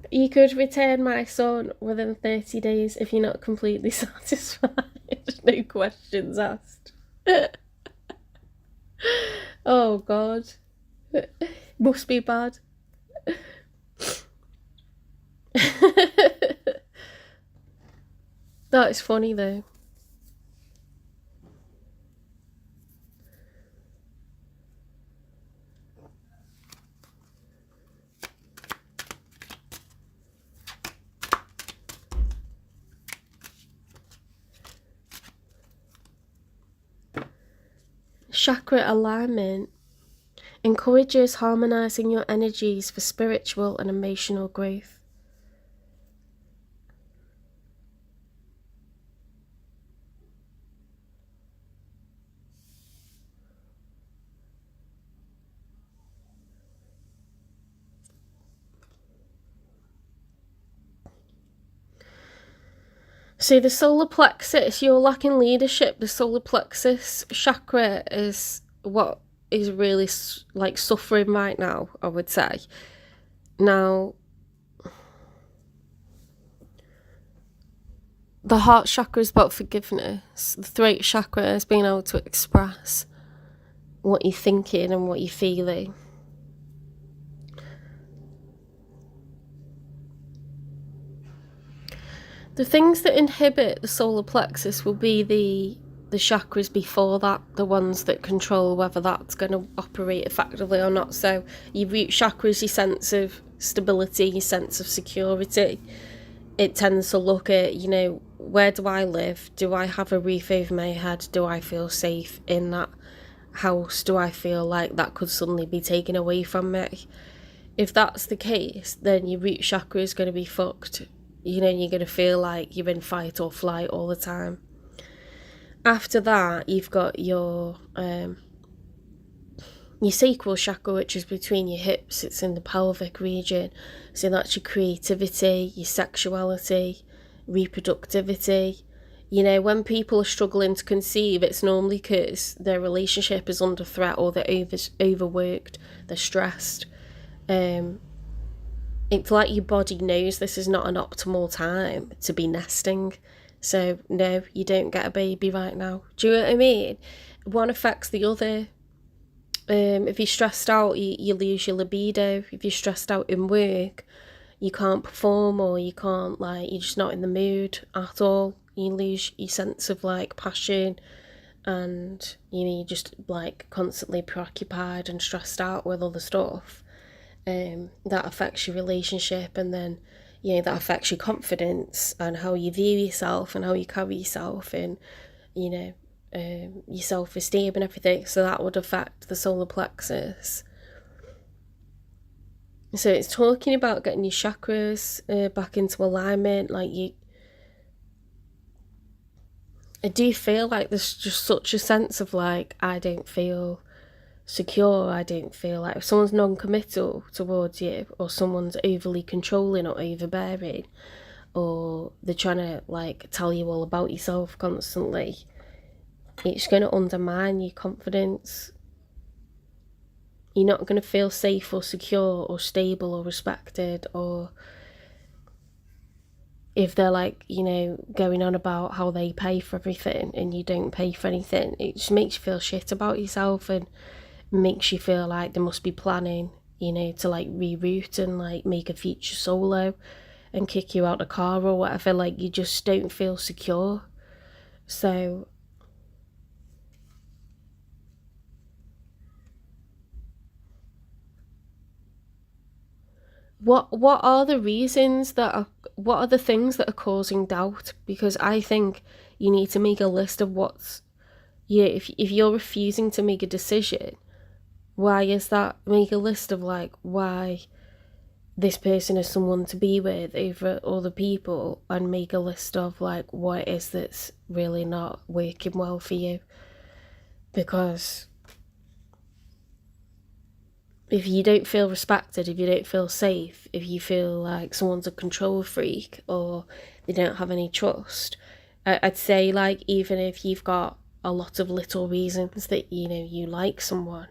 You could return my son within 30 days if you're not completely satisfied. No questions asked. Oh god. Must be bad. That is funny though. Chakra alignment encourages harmonizing your energies for spiritual and emotional growth. So the solar plexus, you're lacking leadership. The solar plexus chakra is what is really like suffering right now, I would say. Now, the heart chakra is about forgiveness. The throat chakra is being able to express what you're thinking and what you're feeling. The things that inhibit the solar plexus will be the chakras before that, the ones that control whether that's going to operate effectively or not. So your root chakra is your sense of stability, your sense of security. It tends to look at, you know, where do I live? Do I have a roof over my head? Do I feel safe in that house? Do I feel like that could suddenly be taken away from me? If that's the case, then your root chakra is going to be fucked. You know, you're going to feel like you're in fight or flight all the time. After that, you've got your sacral chakra, which is between your hips. It's in the pelvic region. So that's your creativity, your sexuality, reproductivity. You know, when people are struggling to conceive, it's normally because their relationship is under threat or they're overworked, they're stressed. It's like your body knows this is not an optimal time to be nesting. So, no, you don't get a baby right now. Do you know what I mean? One affects the other. If you're stressed out, you lose your libido. If you're stressed out in work, you can't perform, or you can't, like, you're just not in the mood at all. You lose your sense of, like, passion, and, you know, you're just, like, constantly preoccupied and stressed out with other stuff. That affects your relationship, and then, you know, that affects your confidence and how you view yourself and how you carry yourself, and, you know, your self-esteem and everything. So that would affect the solar plexus. So it's talking about getting your chakras back into alignment. Like I do feel like there's just such a sense of like, I don't feel secure. I don't feel like if someone's non-committal towards you, or someone's overly controlling or overbearing, or they're trying to like tell you all about yourself constantly, it's going to undermine your confidence. You're not going to feel safe or secure or stable or respected. Or if they're like, going on about how they pay for everything and you don't pay for anything, it just makes you feel shit about yourself and makes you feel like they must be planning, to like reroute and like make a future solo and kick you out the car or whatever. Like you just don't feel secure. So what are the reasons what are the things that are causing doubt? Because I think you need to make a list of if you're refusing to make a decision, why is that? Make a list of like why this person is someone to be with over other people, and make a list of like what it is that's really not working well for you. Because if you don't feel respected, if you don't feel safe, if you feel like someone's a control freak or they don't have any trust, I'd say like even if you've got a lot of little reasons that you like someone,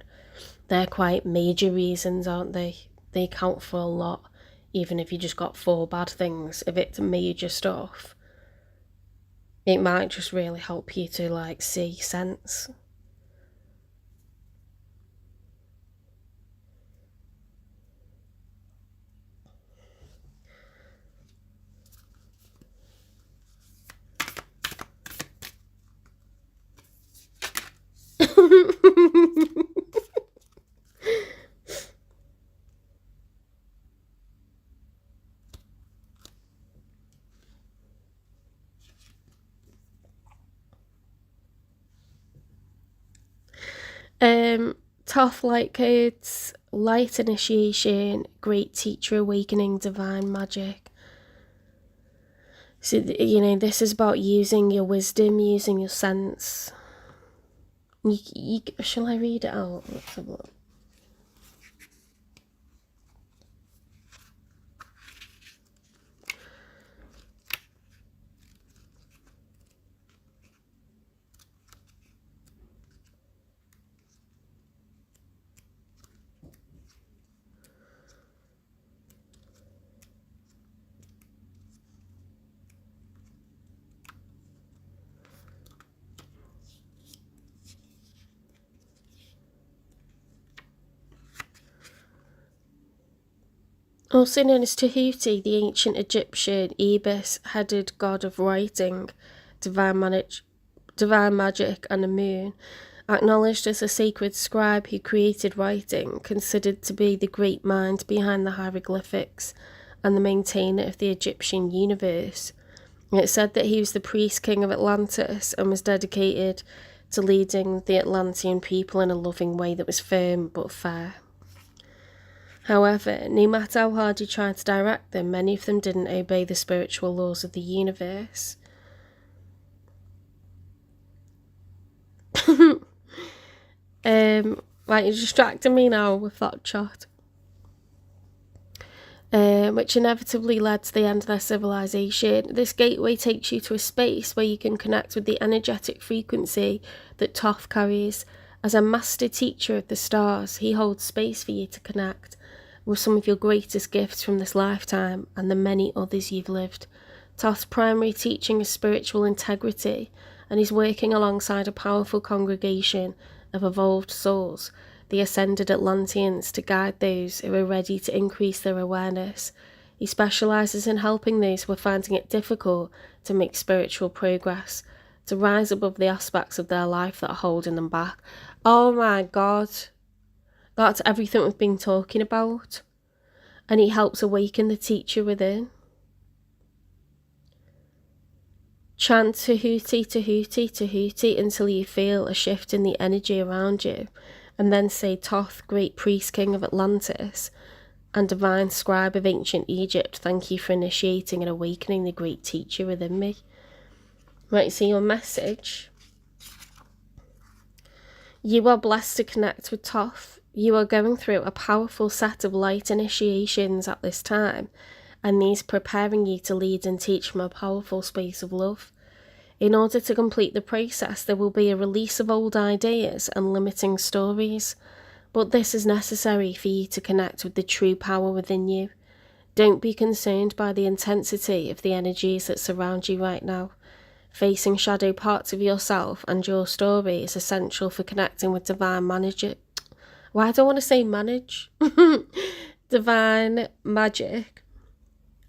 they're quite major reasons, aren't they? They count for a lot. Even if you just got 4 bad things, if it's major stuff, it might just really help you to like see sense. Tough light codes, light initiation, great teacher awakening, divine magic. So, this is about using your wisdom, using your sense. Shall I read it out? Let's have a look. Also known as Tahuti, the ancient Egyptian ibis-headed god of writing, divine magic, and the moon, acknowledged as a sacred scribe who created writing, considered to be the great mind behind the hieroglyphics and the maintainer of the Egyptian universe. It's said that he was the priest king of Atlantis and was dedicated to leading the Atlantean people in a loving way that was firm but fair. However, no matter how hard he tried to direct them, many of them didn't obey the spiritual laws of the universe. Right, you're distracting me now with that chat. Which inevitably led to the end of their civilization. This gateway takes you to a space where you can connect with the energetic frequency that Thoth carries. As a master teacher of the stars, he holds space for you to connect with some of your greatest gifts from this lifetime and the many others you've lived. Thoth's primary teaching is spiritual integrity, and he's working alongside a powerful congregation of evolved souls, the ascended Atlanteans, to guide those who are ready to increase their awareness. He specialises in helping those who are finding it difficult to make spiritual progress, to rise above the aspects of their life that are holding them back. Oh my God. That's everything we've been talking about. And he helps awaken the teacher within. Chant Tahuti, Tahuti, Tahuti until you feel a shift in the energy around you. And then say, Thoth, great priest king of Atlantis, And divine scribe of ancient Egypt, thank you for initiating and awakening the great teacher within me. Right, so your message. You are blessed to connect with Thoth. You are going through a powerful set of light initiations at this time, and these preparing you to lead and teach from a powerful space of love. In order to complete the process, there will be a release of old ideas and limiting stories, but this is necessary for you to connect with the true power within you. Don't be concerned by the intensity of the energies that surround you right now. Facing shadow parts of yourself and your story is essential for connecting with divine magic. Why do I want to say manage? Divine magic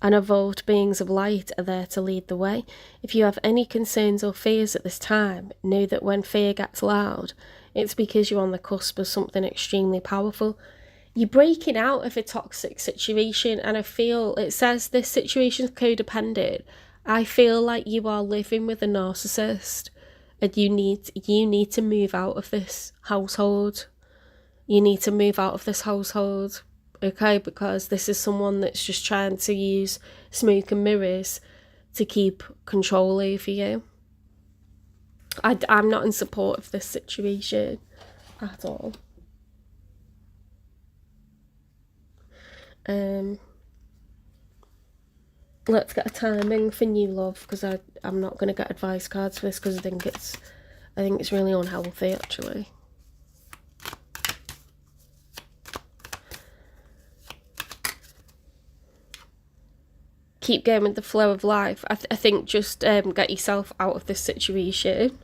and evolved beings of light are there to lead the way. If you have any concerns or fears at this time, know that when fear gets loud, it's because you're on the cusp of something extremely powerful. You're breaking out of a toxic situation, and I feel it says this situation is codependent. I feel like you are living with a narcissist, and you need to move out of this household. You need to move out of this household, okay? Because this is someone that's just trying to use smoke and mirrors to keep control over you. I'm not in support of this situation at all. Let's get a timing for new love, because I'm not going to get advice cards for this, because I think it's really unhealthy actually. Keep going with the flow of life. I think just get yourself out of this situation.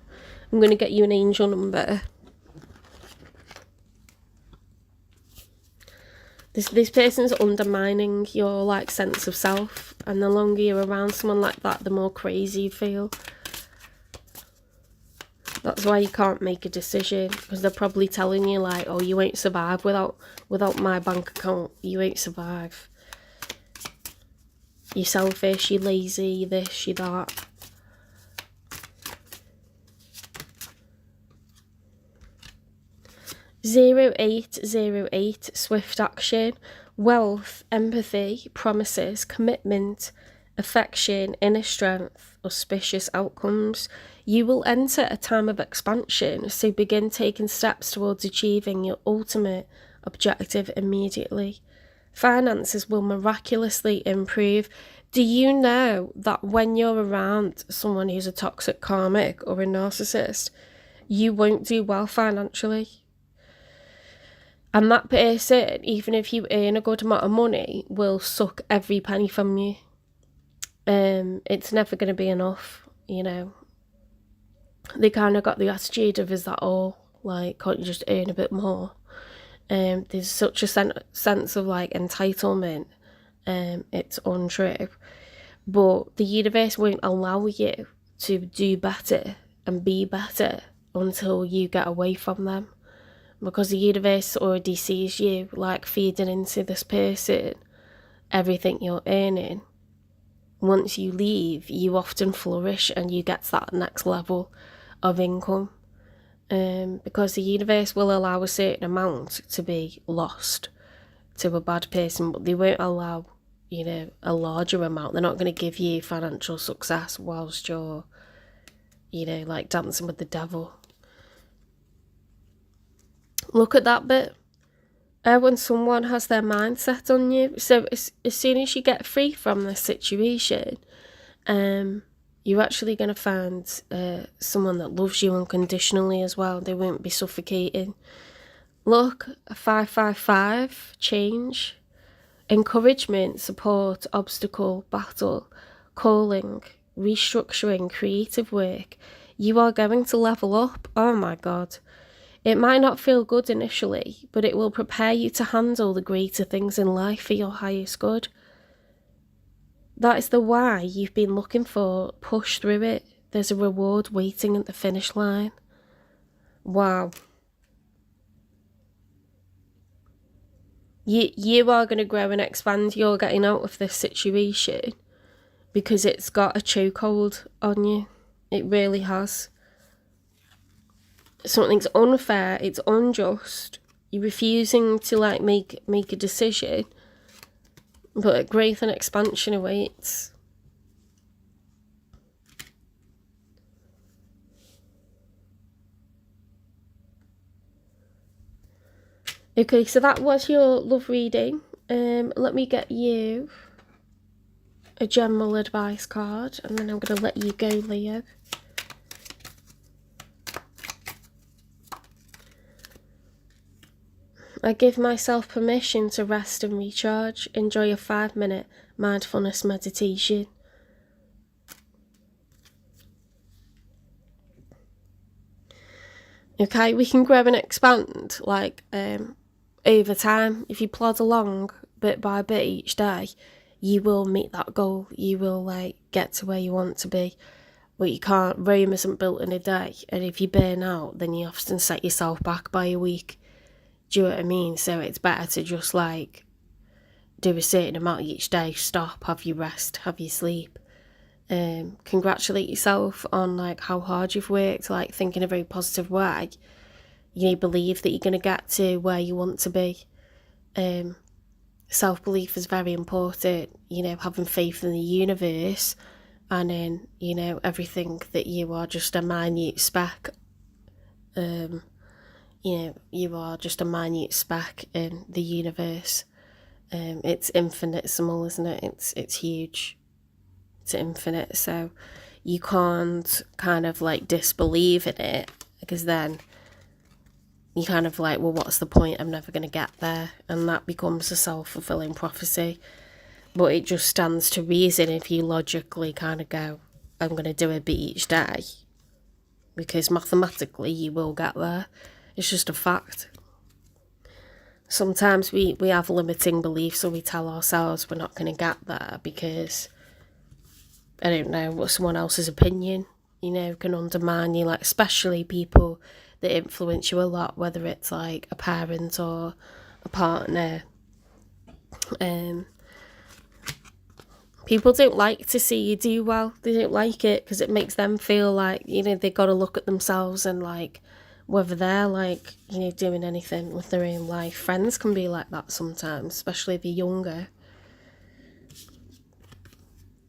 I'm going to get you an angel number. This person's undermining your like sense of self, and the longer you're around someone like that, the more crazy you feel. That's why you can't make a decision, because they're probably telling you like, oh, you won't survive without my bank account. You won't survive. You're selfish, you're lazy, you're this, you're that. (0808) swift action, wealth, empathy, promises, commitment, affection, inner strength, auspicious outcomes. You will enter a time of expansion, so begin taking steps towards achieving your ultimate objective immediately. Finances will miraculously improve. Do you know that when you're around someone who's a toxic karmic or a narcissist, you won't do well financially? And that person, even if you earn a good amount of money, will suck every penny from you. It's never going to be enough, you know. They kind of got the attitude of, is that all? Like, can't you just earn a bit more? There's such a sense of like entitlement. It's untrue. But the universe won't allow you to do better and be better until you get away from them. Because the universe already sees you like feeding into this person everything you're earning. Once you leave, you often flourish and you get to that next level of income. Because the universe will allow a certain amount to be lost to a bad person, but they won't allow, you know, a larger amount. They're not going to give you financial success whilst you're, you know, like dancing with the devil. Look at that bit. When someone has their mind set on you, so as soon as you get free from this situation, you're actually going to find someone that loves you unconditionally as well. They won't be suffocating. Look, 555, change, encouragement, support, obstacle, battle, calling, restructuring, creative work. You are going to level up. Oh my God. It might not feel good initially, but it will prepare you to handle the greater things in life for your highest good. That is the why you've been looking for. Push through it. There's a reward waiting at the finish line. Wow. You are going to grow and expand. You're getting out of this situation because it's got a chokehold on you. It really has. Something's unfair, it's unjust. You're refusing to like make a decision But growth and expansion awaits. Okay, so that was your love reading. Let me get you a general advice card, and then I'm going to let you go, Leo. I give myself permission to rest and recharge. Enjoy a 5-minute mindfulness meditation. Okay, we can grow and expand, like, over time. If you plod along bit by bit each day, you will meet that goal. You will, like, get to where you want to be. But you can't. Rome isn't built in a day. And if you burn out, then you often set yourself back by a week. Do you know what I mean? So it's better to just, like, do a certain amount each day. Stop, have your rest, have your sleep. Congratulate yourself on, like, how hard you've worked, like, think in a very positive way. You believe that you're going to get to where you want to be. Self-belief is very important, having faith in the universe and in, everything, that you are just a minute speck. You are just a minute speck in the universe. It's infinitesimal, isn't it? It's huge. It's infinite, so you can't kind of, like, disbelieve in it, because then you kind of like, well, what's the point? I'm never going to get there. And that becomes a self-fulfilling prophecy. But it just stands to reason if you logically kind of go, I'm going to do a bit each day. Because mathematically you will get there. It's just a fact. Sometimes we have limiting beliefs, so we tell ourselves we're not going to get there because, I don't know, what someone else's opinion, can undermine you, like, especially people that influence you a lot, whether it's like a parent or a partner. People don't like to see you do well. They don't like it because it makes them feel like, they've got to look at themselves and, like, whether they're, like, doing anything with their own life. Friends can be like that sometimes, especially if you're younger.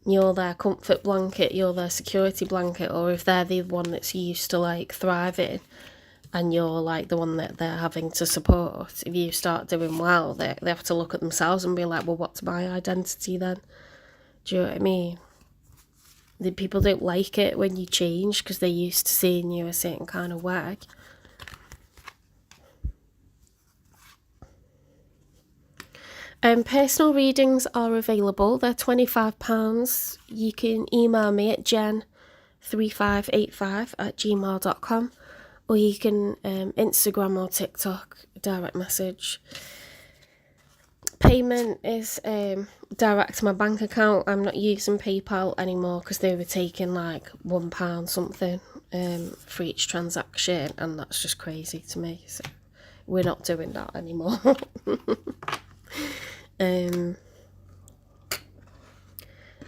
You're their comfort blanket, you're their security blanket, or if they're the one that's used to, like, thriving and you're, like, the one that they're having to support, if you start doing well, they have to look at themselves and be like, well, what's my identity then? Do you know what I mean? The people don't like it when you change because they're used to seeing you a certain kind of way. Personal readings are available. They're £25. You can email me at jen3585@gmail.com, or you can Instagram or TikTok direct message. Payment is direct to my bank account. I'm not using PayPal anymore because they were taking, like, £1 something for each transaction, and that's just crazy to me. So we're not doing that anymore.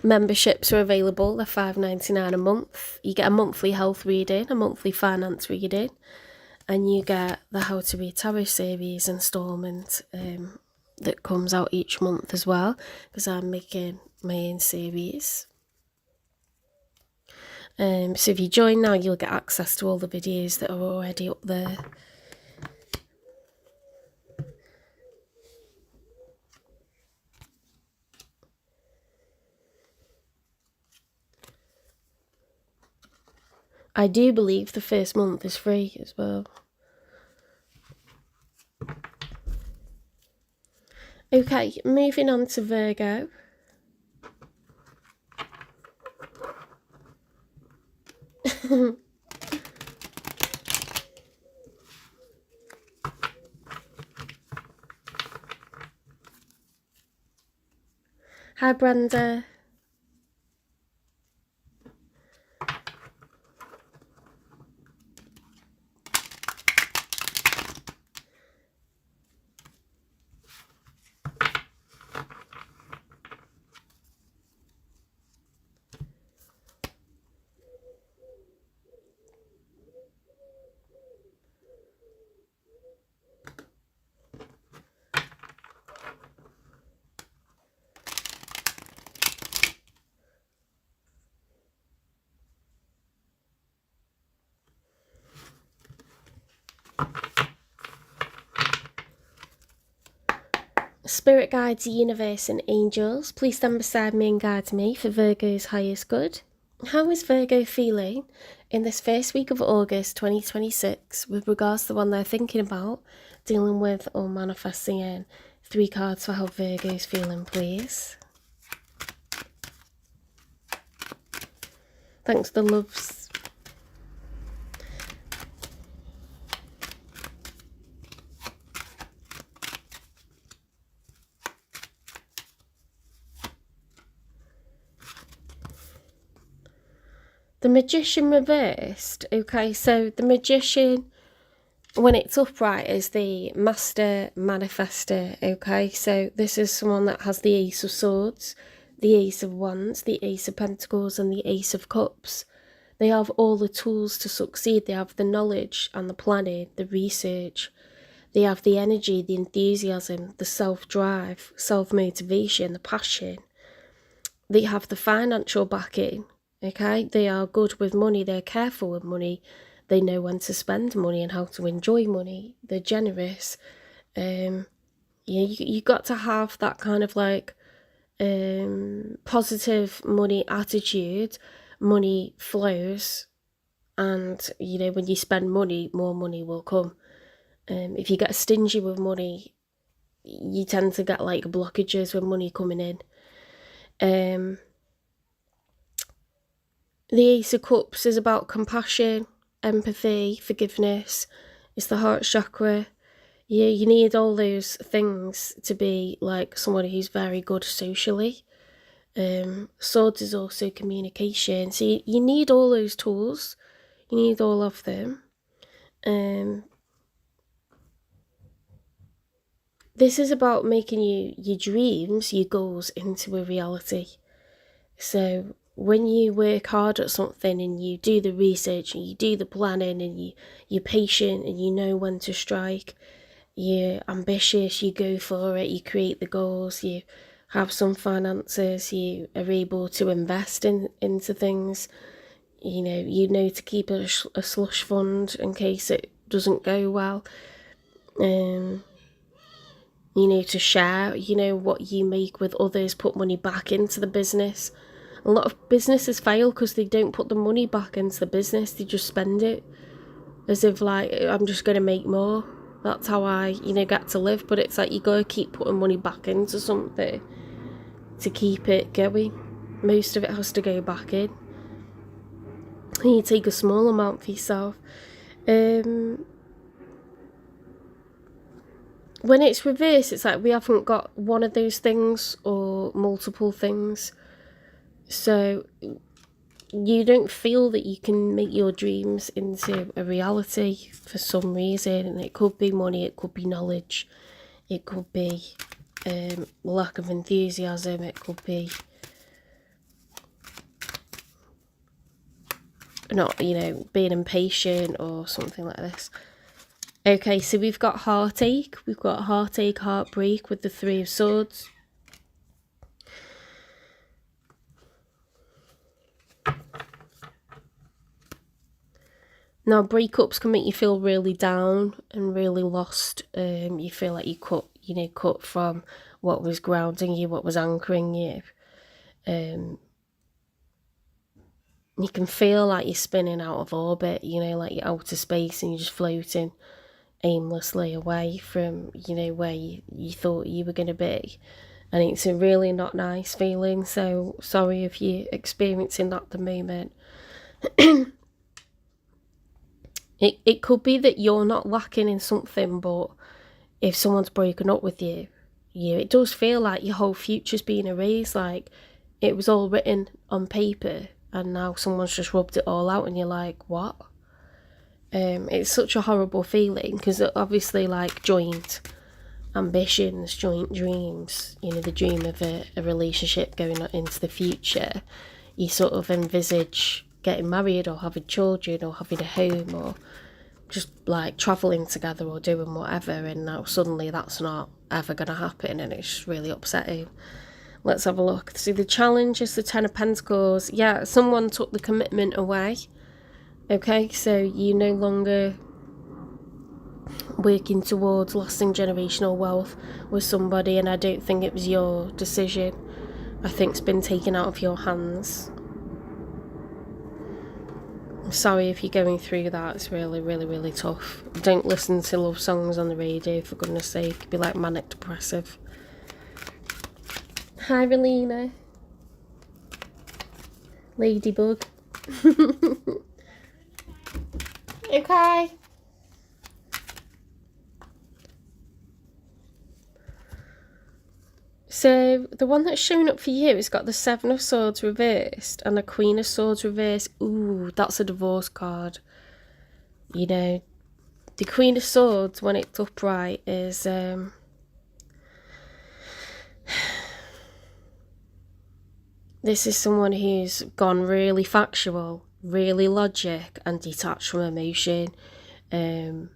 Memberships are available. They're $5.99 a month. You get a monthly health reading, a monthly finance reading, and you get the How to Read Tarot series instalment that comes out each month as well, because I'm making my own series. So if you join now, you'll get access to all the videos that are already up there. I do believe the first month is free as well. Okay, moving on to Virgo. Hi, Brenda. Spirit guides, universe and angels, please stand beside me and guide me for Virgo's highest good. How is Virgo feeling in this first week of August 2026 with regards to the one they're thinking about, dealing with or manifesting in? 3 cards for how Virgo's feeling, please. Thanks, the loves. The Magician reversed. Okay, so the Magician, when it's upright, is the master manifester. Okay, so this is someone that has the Ace of Swords, the Ace of Wands, the Ace of Pentacles and the Ace of Cups. They have all the tools to succeed. They have the knowledge and the planning, the research. They have the energy, the enthusiasm, the self-drive, self-motivation, the passion. They have the financial backing. Okay, they are good with money, they're careful with money, they know when to spend money and how to enjoy money, they're generous. You got to have that kind of like positive money attitude. Money flows, and when you spend money, more money will come. If you get stingy with money, you tend to get like blockages with money coming in. The Ace of Cups is about compassion, empathy, forgiveness. It's the heart chakra. You need all those things to be like someone who's very good socially. Swords is also communication. So you need all those tools. You need all of them. This is about making your dreams, your goals into a reality. So when you work hard at something and you do the research and you do the planning and you're patient and you know when to strike, you're ambitious, you go for it, you create the goals, you have some finances, you are able to invest into things, you know to keep a slush fund in case it doesn't go well, to share, what you make with others, put money back into the business. A lot of businesses fail because they don't put the money back into the business. They just spend it as if like, I'm just going to make more. That's how I, get to live. But it's like you got to keep putting money back into something to keep it going. Most of it has to go back in. And you take a small amount for yourself. When it's reversed, it's like we haven't got one of those things or multiple things. So you don't feel that you can make your dreams into a reality for some reason. And it could be money, it could be knowledge, it could be lack of enthusiasm, it could be not, being impatient or something like this. Okay, so we've got heartache, heartbreak with the 3 of Swords. Now, breakups can make you feel really down and really lost. You feel like you cut from what was grounding you, what was anchoring you. You can feel like you're spinning out of orbit, like you're out of space and you're just floating aimlessly away from, where you thought you were going to be. And it's a really not nice feeling, so sorry if you're experiencing that at the moment. It could be that you're not lacking in something, but if someone's broken up with you, it does feel like your whole future's being erased, like it was all written on paper and now someone's just rubbed it all out and you're like, what? It's such a horrible feeling because obviously like joint ambitions, joint dreams, the dream of a relationship going into the future, you sort of envisage getting married or having children or having a home or just like travelling together or doing whatever, and now suddenly that's not ever going to happen and it's really upsetting. Let's have a look. See, the challenge is the 10 of Pentacles. Yeah, someone took the commitment away. Okay, so you no longer working towards lasting generational wealth with somebody, and I don't think it was your decision. I think it's been taken out of your hands. I'm sorry if you're going through that. It's really, really, really tough. Don't listen to love songs on the radio, for goodness sake. It'd be like manic depressive. Hi, Relina. Ladybug. Okay. So the one that's shown up for you has got the Seven of Swords reversed and the Queen of Swords reversed. Ooh, that's a divorce card. You know, the Queen of Swords, when it's upright, is this is someone who's gone really factual, really logic, and detached from emotion. It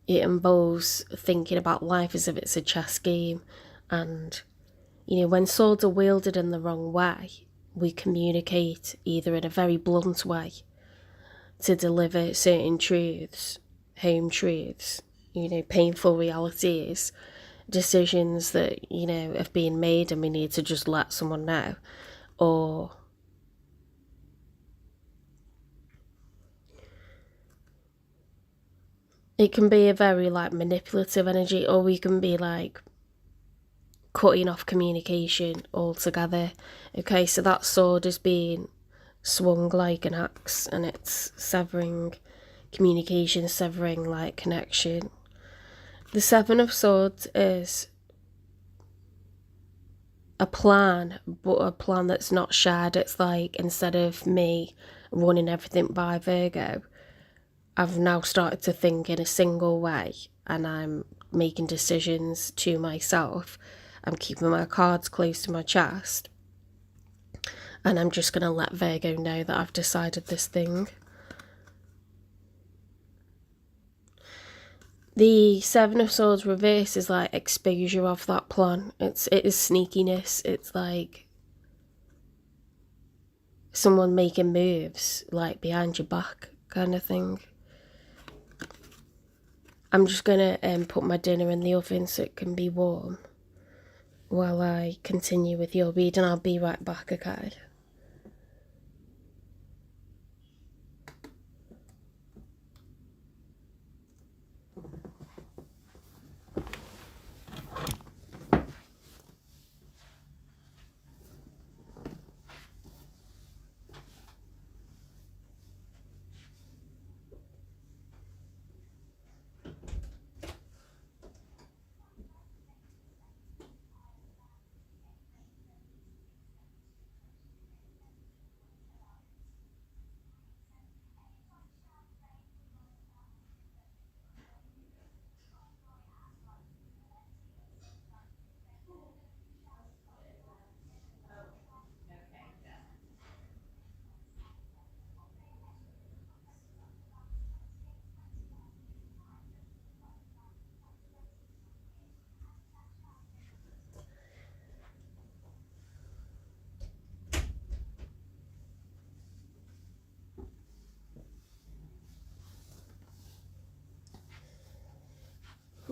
involves thinking about life as if it's a chess game, and you know, when swords are wielded in the wrong way, we communicate either in a very blunt way to deliver certain truths, home truths, you know, painful realities, decisions that, you know, have been made and we need to just let someone know. Or it can be a very like manipulative energy, or we can be like cutting off communication altogether. Okay, so that sword is being swung like an axe, and it's severing communication, severing like connection. The Seven of Swords is a plan, but a plan that's not shared. It's like, instead of me running everything by Virgo, I've now started to think in a single way, and I'm making decisions to myself. I'm keeping my cards close to my chest, and I'm just going to let Virgo know that I've decided this thing. The Seven of Swords reverse is like exposure of that plan. It is sneakiness. It's like someone making moves like behind your back kind of thing. I'm just going to put my dinner in the oven so it can be warm while I continue with your reading. I'll be right back, okay?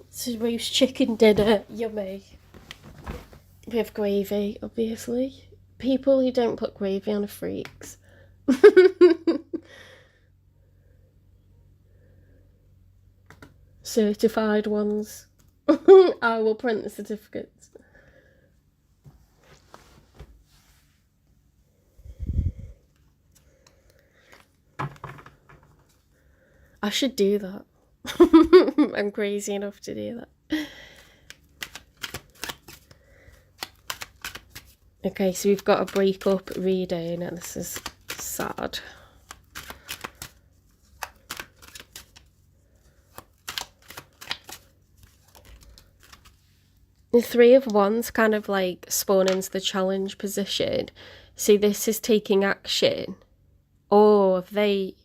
This is roast chicken dinner, yummy. With gravy, obviously. People who don't put gravy on are freaks. Certified ones. I will print the certificates. I should do that. I'm crazy enough to do that. Okay, so we've got a breakup reading, and this is sad. The Three of Wands kind of like spawn into the challenge position. See, this is taking action. Or they...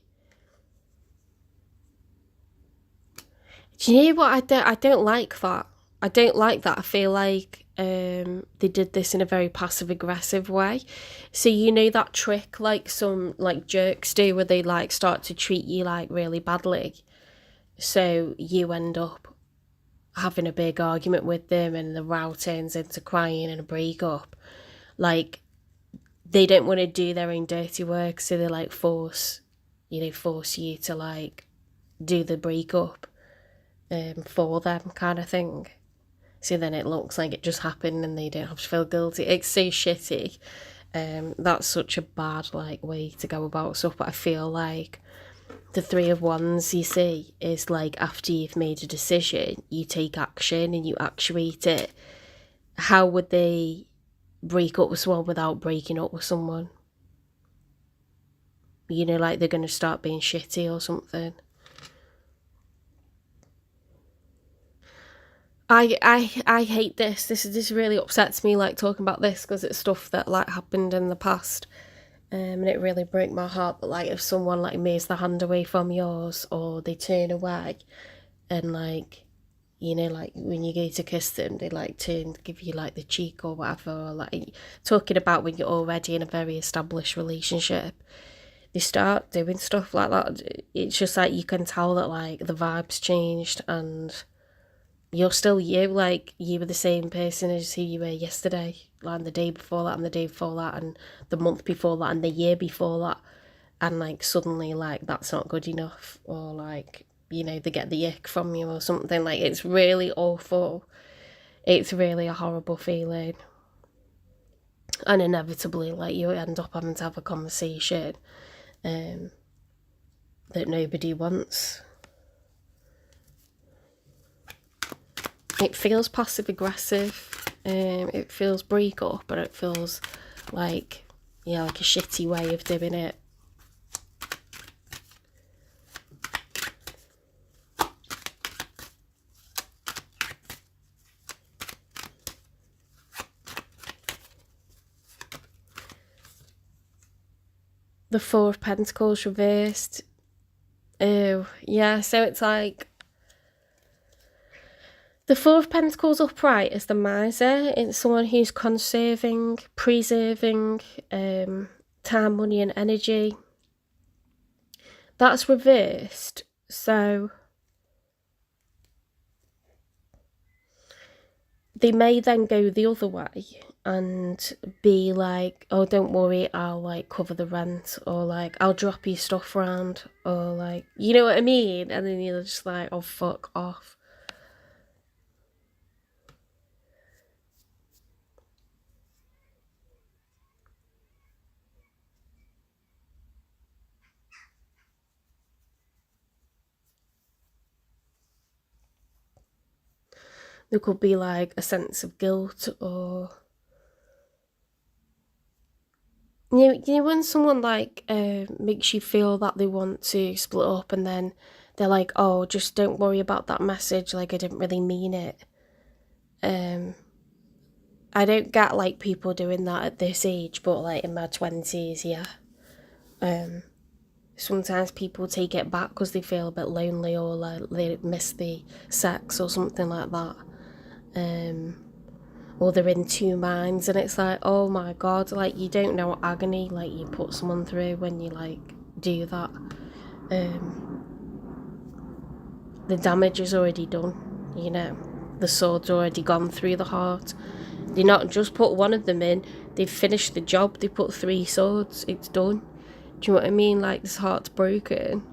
Do you know what? I don't like that. I don't like that. I feel like they did this in a very passive aggressive way. So you know that trick like some like jerks do, where they like start to treat you like really badly. So you end up having a big argument with them and the row turns into crying and a breakup. Like, they don't want to do their own dirty work, so they like force you to like do the breakup for them, kind of thing. So then it looks like it just happened and they don't have to feel guilty. It's so shitty. That's such a bad like way to go about stuff. But I feel like the Three of Wands, you see, is like after you've made a decision, you take action and you actuate it. How would they break up with someone without breaking up with someone? You know, like they're going to start being shitty or something. I hate this. This really upsets me, like talking about this, because it's stuff that like happened in the past, and it really broke my heart. But like if someone like moves their hand away from yours, or they turn away, and like, you know, like when you go to kiss them, they like turn to give you like the cheek or whatever, or like talking about when you're already in a very established relationship, they start doing stuff like that. It's just like you can tell that like the vibes changed and you're still you, like you were the same person as who you were yesterday, like the day before that and the day before that and the month before that and the year before that, and like suddenly like that's not good enough, or like, you know, they get the ick from you or something. Like it's really awful. It's really a horrible feeling, and inevitably like you end up having to have a conversation that nobody wants. It feels passive aggressive. It feels break up, but it feels like, yeah, like a shitty way of doing it. The Four of Pentacles reversed. Oh, yeah, so it's like the Four of Pentacles upright is the miser. It's someone who's conserving, preserving time, money and energy. That's reversed. So they may then go the other way and be like, oh, don't worry, I'll like cover the rent, or like I'll drop your stuff around, or like, you know what I mean? And then you're just like, oh, fuck off. There could be like a sense of guilt, or you know when someone like makes you feel that they want to split up, and then they're like, oh, just don't worry about that message, like I didn't really mean it. I don't get like people doing that at this age, but like in my 20s, yeah. Sometimes people take it back because they feel a bit lonely, or like they miss the sex or something like that. Or they're in two minds, and it's like, oh my god, like you don't know what agony like you put someone through when you like do that. The damage is already done, you know. The sword's already gone through the heart. They not just put one of them in, they've finished the job. They put 3 swords, it's done. Do you know what I mean? Like, this heart's broken.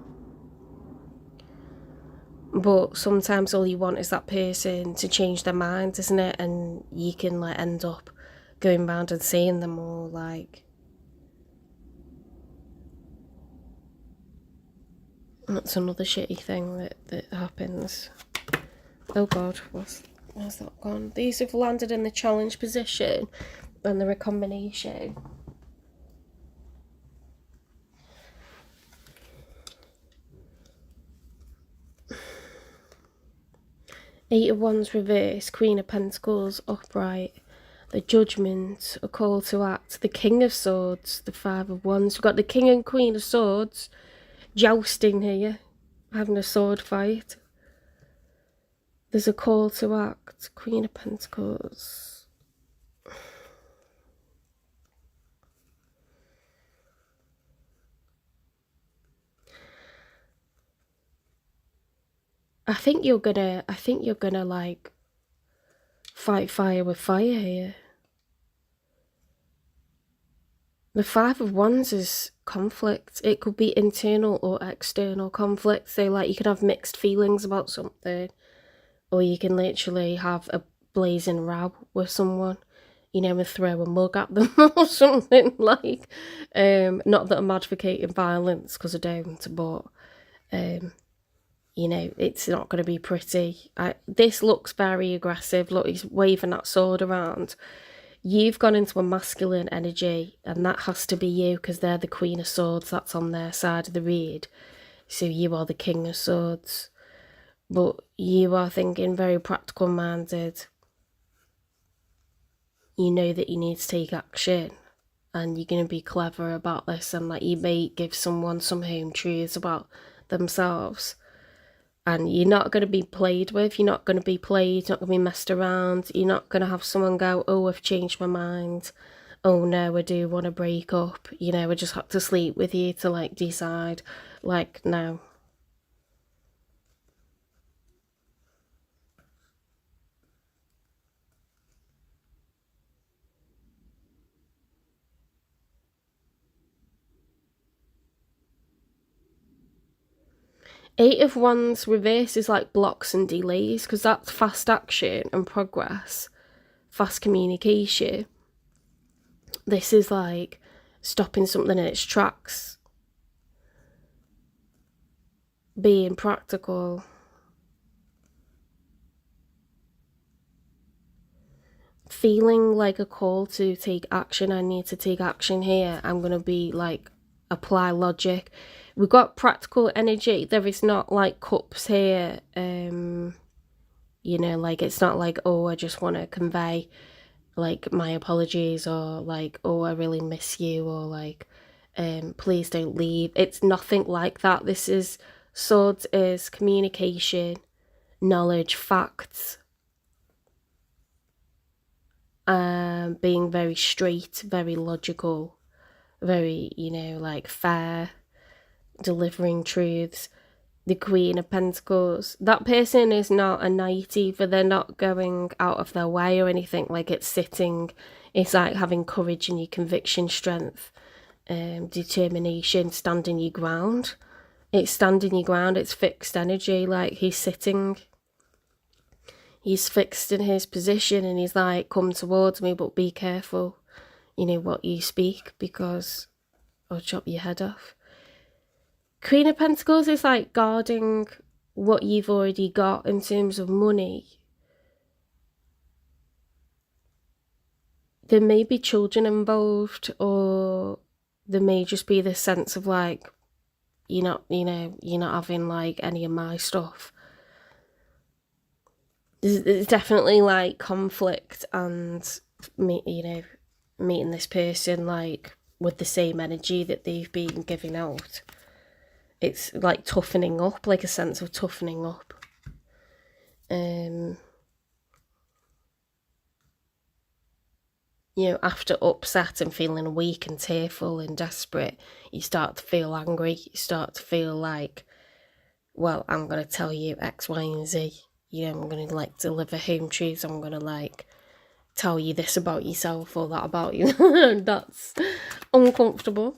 But sometimes all you want is that person to change their mind, isn't it? And you can like end up going round and seeing them all, like, that's another shitty thing that happens. Oh god, where's that gone? These have landed in the challenge position and they're a combination. Eight of Wands reverse, Queen of Pentacles upright, the Judgment, a call to act, the King of Swords, the Five of Wands. We've got the King and Queen of Swords jousting here, having a sword fight. There's a call to act, Queen of Pentacles. I think you're gonna like fight fire with fire here. The Five of Wands is conflict. It could be internal or external conflict. So like you can have mixed feelings about something, or you can literally have a blazing row with someone, you know, and throw a mug at them or something like. Not that I'm advocating violence, because I don't, but you know, it's not going to be pretty. This looks very aggressive. Look, he's waving that sword around. You've gone into a masculine energy, and that has to be you, because they're the Queen of Swords. That's on their side of the read. So you are the King of Swords. But you are thinking very practical minded. You know that you need to take action, and you're going to be clever about this, and like you may give someone some home truths about themselves. And you're not going to be played with, you're not going to be played, not going to be messed around. You're not going to have someone go, oh, I've changed my mind. Oh no, I do want to break up. You know, I just had to sleep with you to like decide. Like, no. Eight of Wands reverse is like blocks and delays, because that's fast action and progress, fast communication. This is like stopping something in its tracks, being practical. Feeling like a call to take action. I need to take action here. I'm going to be like, apply logic. We've got practical energy. There is not like cups here. You know, like it's not like, oh, I just want to convey like my apologies, or like, oh, I really miss you, or like, please don't leave. It's nothing like that. This is, swords is communication, knowledge, facts, being very straight, very logical, very, you know, like fair, delivering truths. The Queen of Pentacles, that person is not a knight either. They're not going out of their way or anything. Like, it's sitting, it's like having courage and your conviction, strength, determination, standing your ground. It's standing your ground. It's fixed energy. Like, he's sitting, he's fixed in his position, and he's like, come towards me, but be careful, you know, what you speak, because I'll chop your head off. Queen of Pentacles is like guarding what you've already got in terms of money. There may be children involved, or there may just be this sense of like, you're not having like any of my stuff. There's definitely like conflict, and meeting this person like with the same energy that they've been giving out. It's like toughening up, like a sense of toughening up. You know, after upset and feeling weak and tearful and desperate, you start to feel angry. You start to feel like, well, I'm going to tell you X, Y, and Z. You know, I'm going to like deliver home truths. I'm going to like tell you this about yourself or that about you. That's uncomfortable.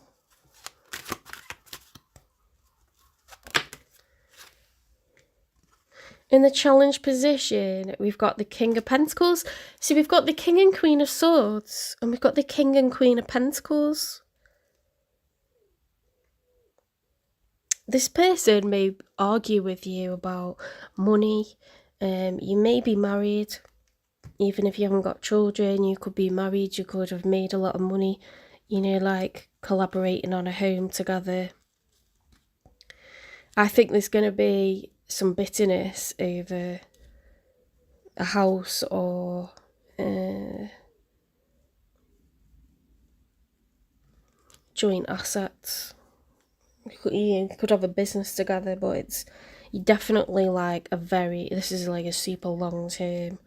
In the challenge position, we've got the King of Pentacles. So we've got the King and Queen of Swords, and we've got the King and Queen of Pentacles. This person may argue with you about money. You may be married. Even if you haven't got children, you could be married. You could have made a lot of money, you know, like collaborating on a home together. I think there's going to be some bitterness over a house, or joint assets. You could have a business together, but it's definitely like this is like a super long term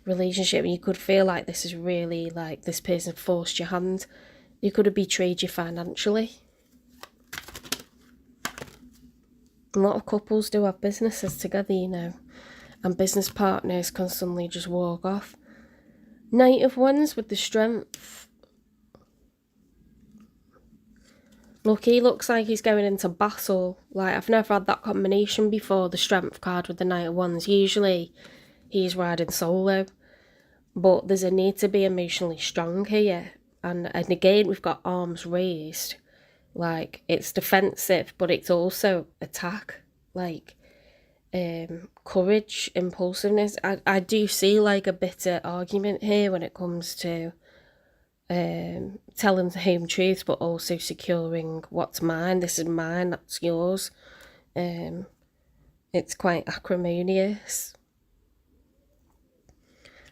relationship, and you could feel like this is really like this person forced your hand. You could have betrayed you financially. A lot of couples do have businesses together, you know, and business partners can suddenly just walk off. Knight of Wands with the Strength. Look, he looks like he's going into battle. Like, I've never had that combination before, the Strength card with the Knight of Wands. Usually, he's riding solo. But there's a need to be emotionally strong here. And again, we've got arms raised. Like, it's defensive, but it's also attack. Like, courage, impulsiveness. I do see, like, a bitter argument here when it comes to telling the home truth, but also securing what's mine. This is mine, that's yours. It's quite acrimonious.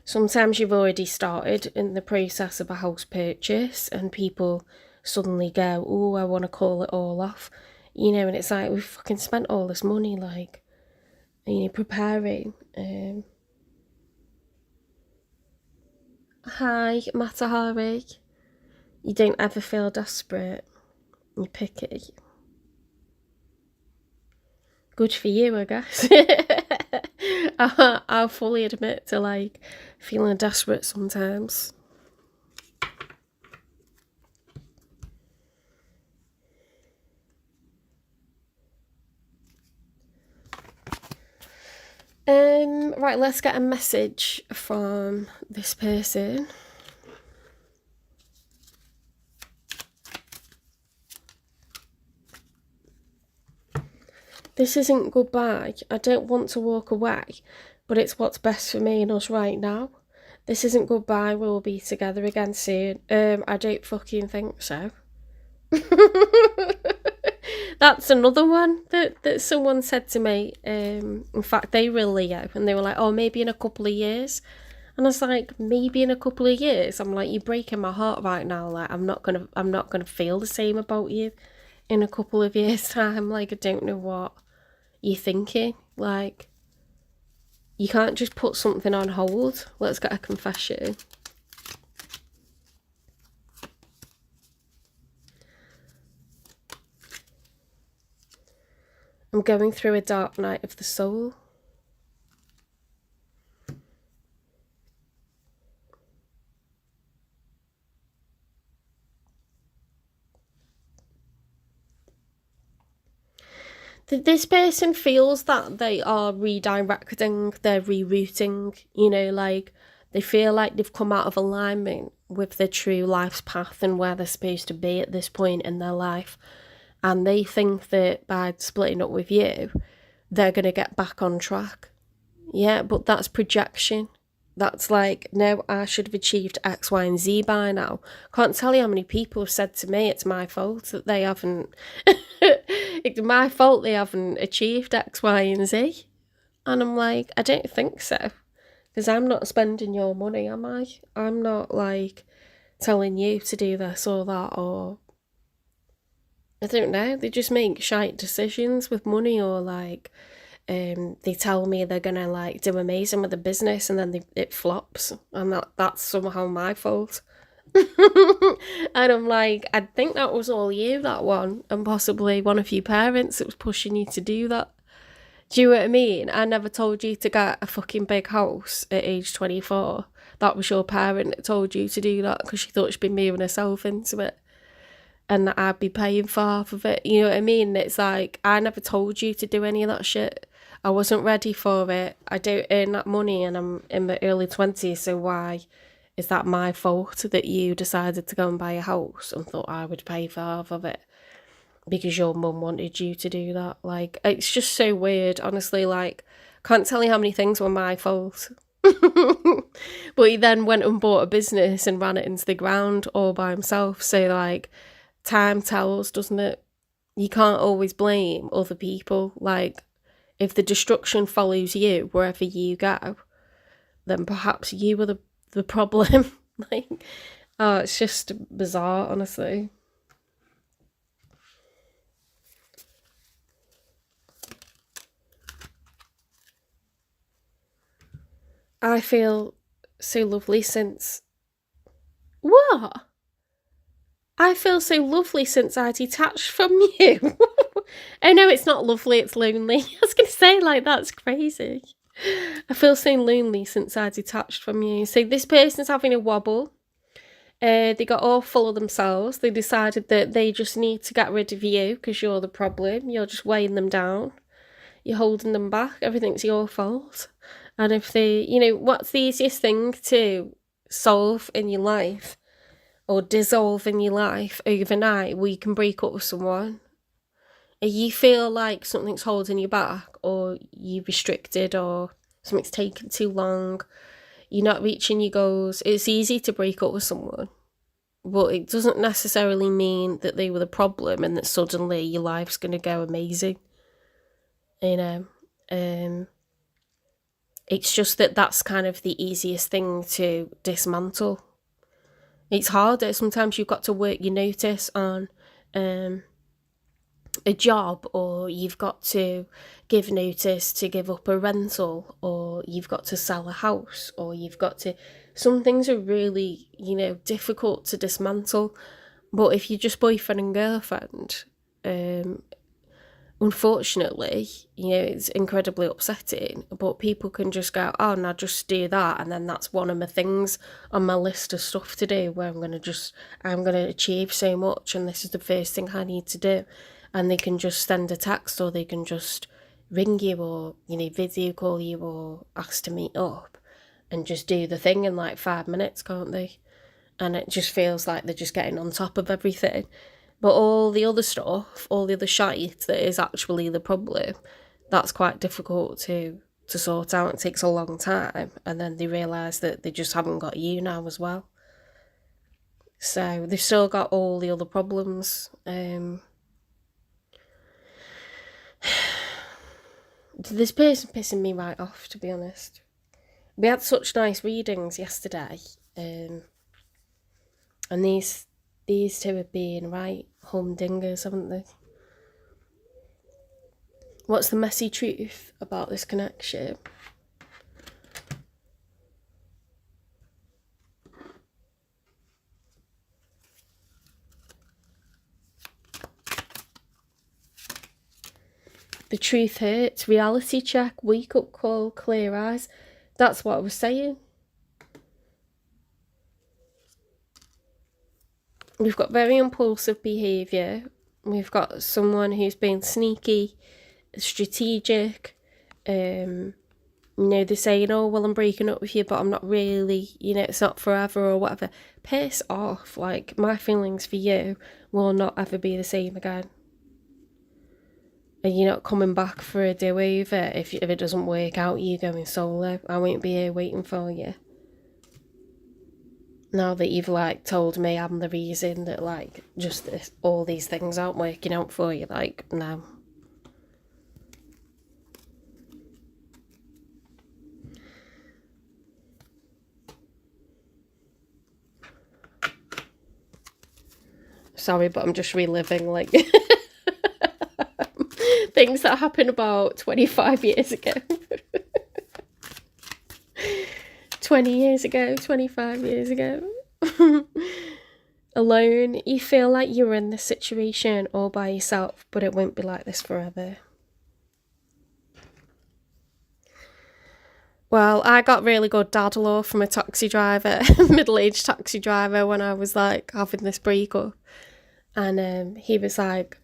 Sometimes you've already started in the process of a house purchase and people suddenly go, oh, I want to call it all off. You know, and it's like, we've fucking spent all this money, like, you know, preparing. Hi, Matahari. You don't ever feel desperate. You're picky. Good for you, I guess. I'll fully admit to, like, feeling desperate sometimes. Right, let's get a message from this person. This isn't goodbye. I don't want to walk away, but it's what's best for me and us right now. This isn't goodbye, we'll be together again soon. I don't fucking think so. That's another one that someone said to me. In fact, they were Leo, and they were like, oh, maybe in a couple of years. And I was like, maybe in a couple of years. I'm like, you're breaking my heart right now. Like, I'm not gonna feel the same about you in a couple of years' time. Like, I don't know what you're thinking. Like, you can't just put something on hold. Let's get a confession. I'm going through a dark night of the soul. This person feels that they are redirecting, they're rerouting, you know, like they feel like they've come out of alignment with their true life's path and where they're supposed to be at this point in their life. And they think that by splitting up with you, they're going to get back on track. Yeah, but that's projection. That's like, no, I should have achieved X, Y, and Z by now. Can't tell you how many people have said to me it's my fault that they haven't... it's my fault they haven't achieved X, Y, and Z. And I'm like, I don't think so. Because I'm not spending your money, am I? I'm not, like, telling you to do this or that, or... I don't know. They just make shite decisions with money, or, like... they tell me they're gonna like do amazing with the business and then it flops, and that's somehow my fault. And I'm like, I think that was all you, that one, and possibly one of your parents that was pushing you to do that. Do you know what I mean? I never told you to get a fucking big house at age 24. That was your parent that told you to do that because she thought she'd be moving herself into it and that I'd be paying for half of it. You know what I mean? It's like, I never told you to do any of that shit. I wasn't ready for it. I don't earn that money and I'm in my early 20s, so why is that my fault that you decided to go and buy a house and thought I would pay for half of it because your mum wanted you to do that? Like, it's just so weird, honestly. Like, can't tell you how many things were my fault. But he then went and bought a business and ran it into the ground all by himself. So, like, time tells, doesn't it? You can't always blame other people. Like, if the destruction follows you wherever you go, then perhaps you were the problem. Like, oh, it's just bizarre, honestly. I feel so lovely since... What? I feel so lovely since I detached from you. Oh no, it's not lovely, it's lonely. I was going to say, like, that's crazy. I feel so lonely since I detached from you. So this person's having a wobble. They got all full of themselves. They decided that they just need to get rid of you because you're the problem. You're just weighing them down. You're holding them back. Everything's your fault. And if they, what's the easiest thing to solve in your life or dissolve in your life overnight? Well, you can break up with someone. If you feel like something's holding you back, or you're restricted, or something's taking too long, you're not reaching your goals, it's easy to break up with someone. But it doesn't necessarily mean that they were the problem and that suddenly your life's going to go amazing. It's just that that's kind of the easiest thing to dismantle. It's harder. Sometimes you've got to work your notice on a job, or you've got to give notice to give up a rental, or you've got to sell a house, or you've got to... Some things are really, difficult to dismantle. But if you're just boyfriend and girlfriend, unfortunately, it's incredibly upsetting, but people can just go, oh, now just do that, and then that's one of my things on my list of stuff to do, where I'm going to achieve so much, and this is the first thing I need to do. And they can just send a text, or they can just ring you, or, video call you, or ask to meet up, and just do the thing in like 5 minutes, can't they? And it just feels like they're just getting on top of everything. But all the other stuff, all the other shite that is actually the problem, that's quite difficult to sort out. It takes a long time. And then they realise that they just haven't got you now as well. So they've still got all the other problems. This person pissing me right off, to be honest. We had such nice readings yesterday. And these two have been right humdingers, haven't they? What's the messy truth about this connection? The truth hurts. Reality check. Wake up call. Clear eyes. That's what I was saying. We've got very impulsive behaviour. We've got someone who's been sneaky, strategic. They're saying, oh, well, I'm breaking up with you, but I'm not really, it's not forever or whatever. Piss off. Like, my feelings for you will not ever be the same again. And you're not coming back for a do-over. If it doesn't work out, you're going solo. I won't be here waiting for you. Now that you've, told me I'm the reason that, just all these things aren't working out for you, no. Sorry, but I'm just reliving, things that happened about 25 years ago. 20 years ago, 25 years ago. Alone, you feel like you're in this situation all by yourself, but it won't be like this forever. Well, I got really good dad love from a taxi driver, middle-aged taxi driver, when I was having this breakup. And he was like,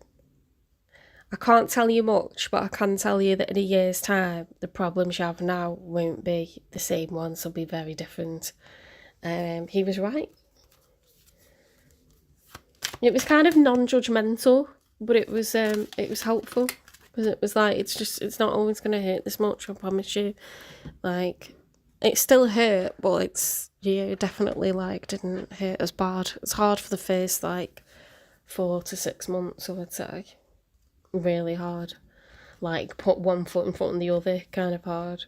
I can't tell you much, but I can tell you that in a year's time, the problems you have now won't be the same ones. They'll be very different. He was right. It was kind of non-judgmental, but it was helpful, because it was it's not always going to hurt this much, I promise you. It still hurt, but it's, definitely didn't hurt as bad. It's hard for the first 4 to 6 months, I would say. Really hard. Put one foot in front of the other, kind of hard.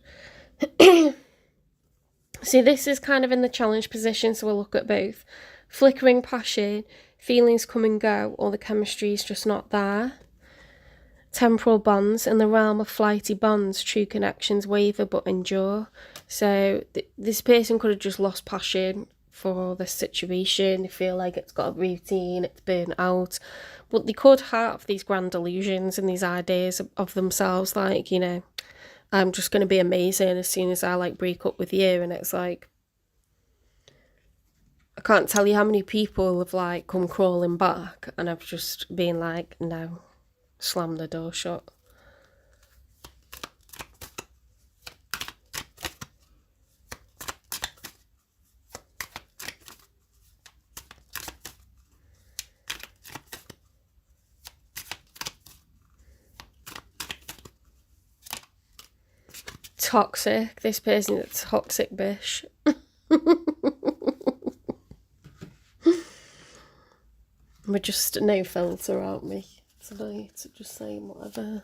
See, this is kind of in the challenge position, so we'll look at both. Flickering passion, feelings come and go, or the chemistry is just not there. Temporal bonds, in the realm of flighty bonds, true connections waver but endure. So this person could have just lost passion for this situation. They feel like it's got a routine, it's burnt out. But they could have these grand illusions and these ideas of themselves, like, you know, I'm just going to be amazing as soon as I, like, break up with you. And it's like, I can't tell you how many people have, like, come crawling back and I've just been like, no, slam the door shut. Toxic. This person is a toxic bitch. We're just no filter, aren't we? Tonight, just saying whatever.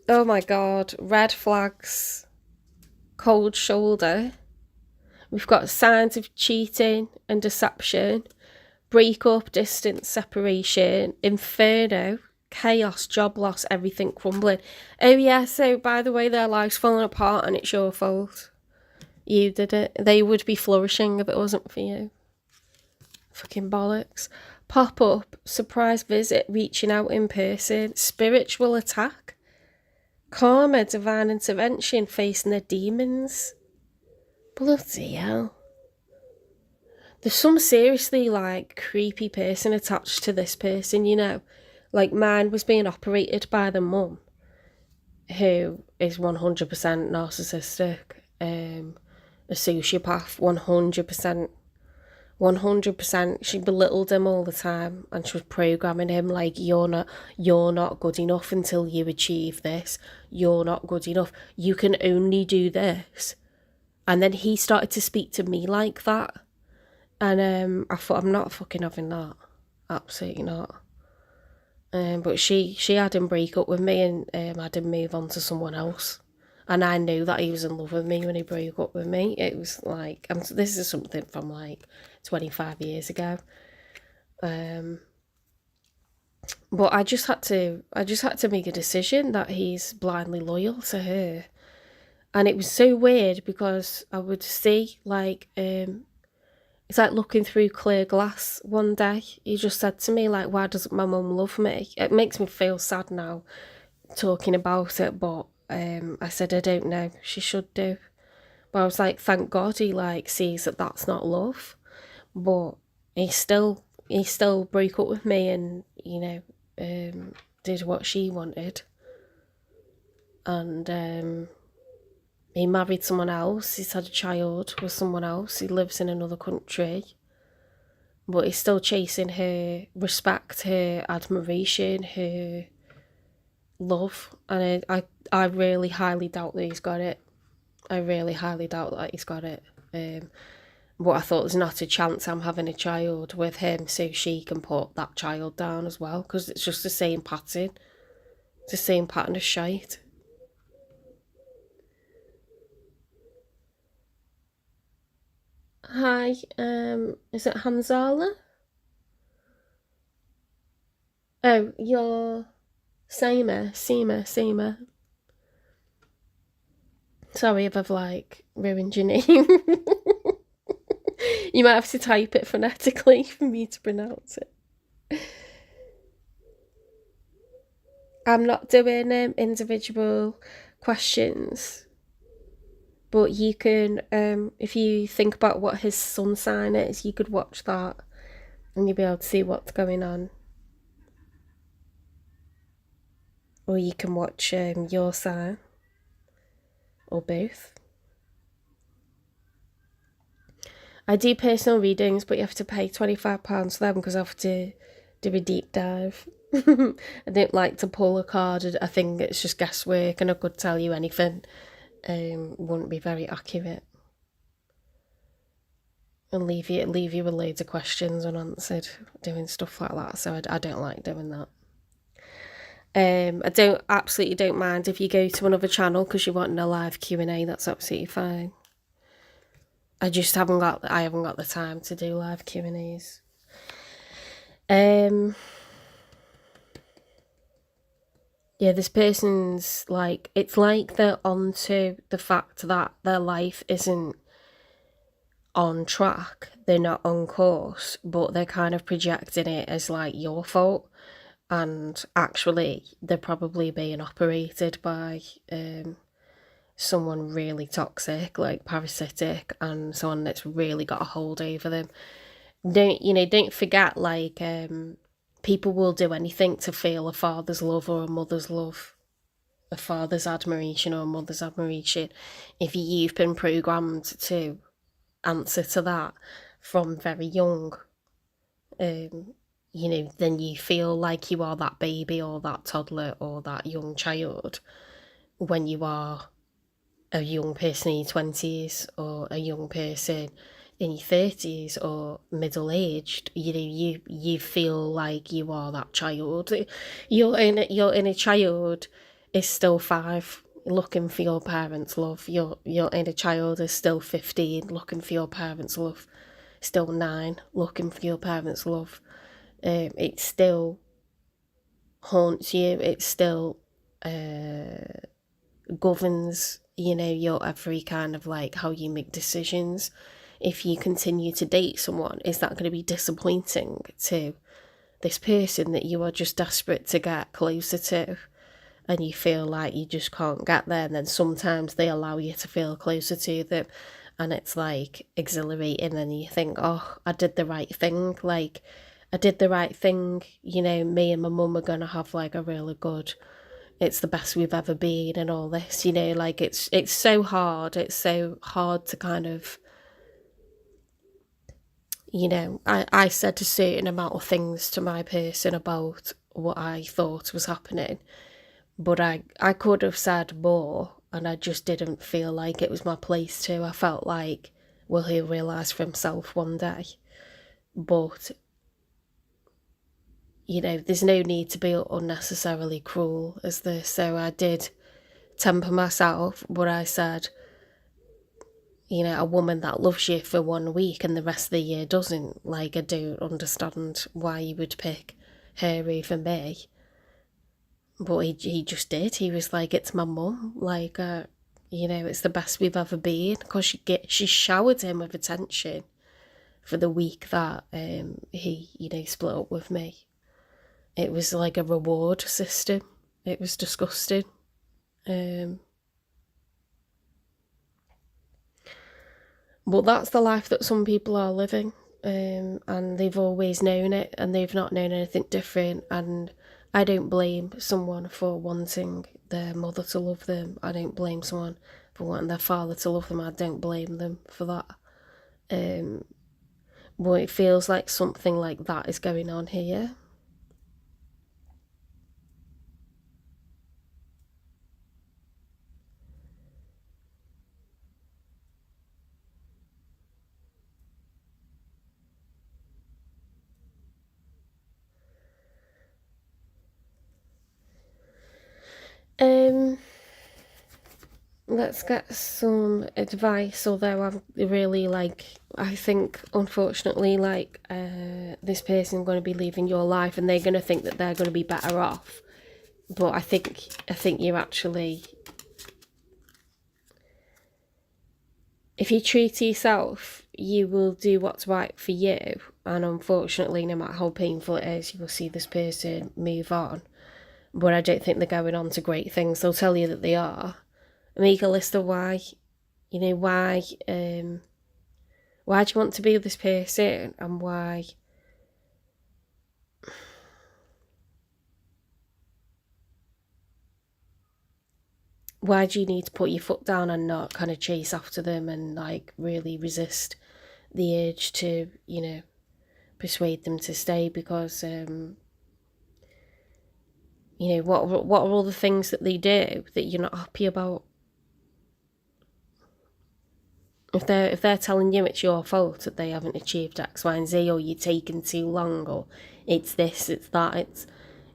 Oh my god, red flags, cold shoulder. We've got signs of cheating and deception, breakup, distance, separation, inferno, chaos, job loss, everything crumbling. Oh yeah, so by the way, their life's falling apart and it's your fault. You did it. They would be flourishing if it wasn't for you. Fucking bollocks. Pop up, surprise visit, reaching out in person, spiritual attack, karma, divine intervention, facing their demons. Bloody hell. There's some seriously, like, creepy person attached to this person, you know. Like, mine was being operated by the mum, who is 100% narcissistic, a sociopath, 100%. 100%. She belittled him all the time and she was programming him like, you're not good enough until you achieve this. You're not good enough. You can only do this. And then he started to speak to me like that. And I thought, I'm not fucking having that. Absolutely not. But she had him break up with me and had him move on to someone else. And I knew that he was in love with me when he broke up with me. It was like, this is something from like 25 years ago. But I just had to make a decision that he's blindly loyal to her. And it was so weird because I would see, like, it's like looking through clear glass one day. He just said to me, like, why doesn't my mum love me? It makes me feel sad now talking about it, but I said, I don't know, she should do. But I was like, thank God he, like, sees that that's not love. But he still broke up with me and, you know, did what she wanted. And he married someone else. He's had a child with someone else. He lives in another country. But he's still chasing her respect, her admiration, her love. And I really highly doubt that he's got it. I really highly doubt that he's got it. But I thought there's not a chance I'm having a child with him so she can put that child down as well. Because it's just the same pattern. It's the same pattern of shite. Hi, is it Hamzala? Oh, you're Seema. Sorry if I've, like, ruined your name. You might have to type it phonetically for me to pronounce it. I'm not doing individual questions. But you can, if you think about what his sun sign is, you could watch that and you'll be able to see what's going on. Or you can watch your sign. Or both. I do personal readings, but you have to pay £25 for them because I have to do a deep dive. I don't like to pull a card. I think it's just guesswork and I could tell you anything. Wouldn't be very accurate and leave you with loads of questions unanswered doing stuff like that, so I don't like doing that. I absolutely don't mind if you go to another channel because you want a live Q&A. That's absolutely fine. I haven't got the time to do live Q&As. Yeah, this person's like, it's like they're onto the fact that their life isn't on track, they're not on course, but they're kind of projecting it as like your fault. And actually, they're probably being operated by someone really toxic, like parasitic, and someone that's really got a hold over them. Don't forget, like, people will do anything to feel a father's love or a mother's love, a father's admiration or a mother's admiration. If you've been programmed to answer to that from very young, um, then you feel like you are that baby or that toddler or that young child when you are a young person in your 20s or a young person in your 30s or middle aged. You feel like you are that child. Your inner child is still 5 looking for your parents' love. Your inner child is still 15 looking for your parents' love. Still 9 looking for your parents' love. It still haunts you. It still governs, your every kind of like how you make decisions. If you continue to date someone, is that going to be disappointing to this person that you are just desperate to get closer to, and you feel like you just can't get there? And then sometimes they allow you to feel closer to them, and it's like exhilarating, and you think, oh, I did the right thing. Like, I did the right thing. Me and my mum are going to have like a really good, it's the best we've ever been and all this, like it's so hard. It's so hard to kind of, I said a certain amount of things to my person about what I thought was happening, but I could have said more, and I just didn't feel like it was my place to. I felt like, well, he'll realise for himself one day. But, there's no need to be unnecessarily cruel, is there? So I did temper myself, but I said, a woman that loves you for 1 week and the rest of the year doesn't, like, I don't understand why you would pick her over me. But he just did. He was like, it's my mum. Like, it's the best we've ever been. Because she showered him with attention for the week that he, split up with me. It was like a reward system. It was disgusting. But that's the life that some people are living, and they've always known it, and they've not known anything different. And I don't blame someone for wanting their mother to love them. I don't blame someone for wanting their father to love them. I don't blame them for that. But it feels like something like that is going on here. Let's get some advice, although I'm really like, I think unfortunately, like, this person's going to be leaving your life and they're going to think that they're going to be better off. But I think you actually, if you treat yourself, you will do what's right for you. And unfortunately, no matter how painful it is, you will see this person move on. But I don't think they're going on to great things. They'll tell you that they are. Make a list of why. Why do you want to be with this person, and why do you need to put your foot down and not kind of chase after them and like really resist the urge to, persuade them to stay? Because what are all the things that they do that you're not happy about? If they're telling you it's your fault that they haven't achieved X, Y, and Z, or you're taking too long, or it's this, it's that, it's,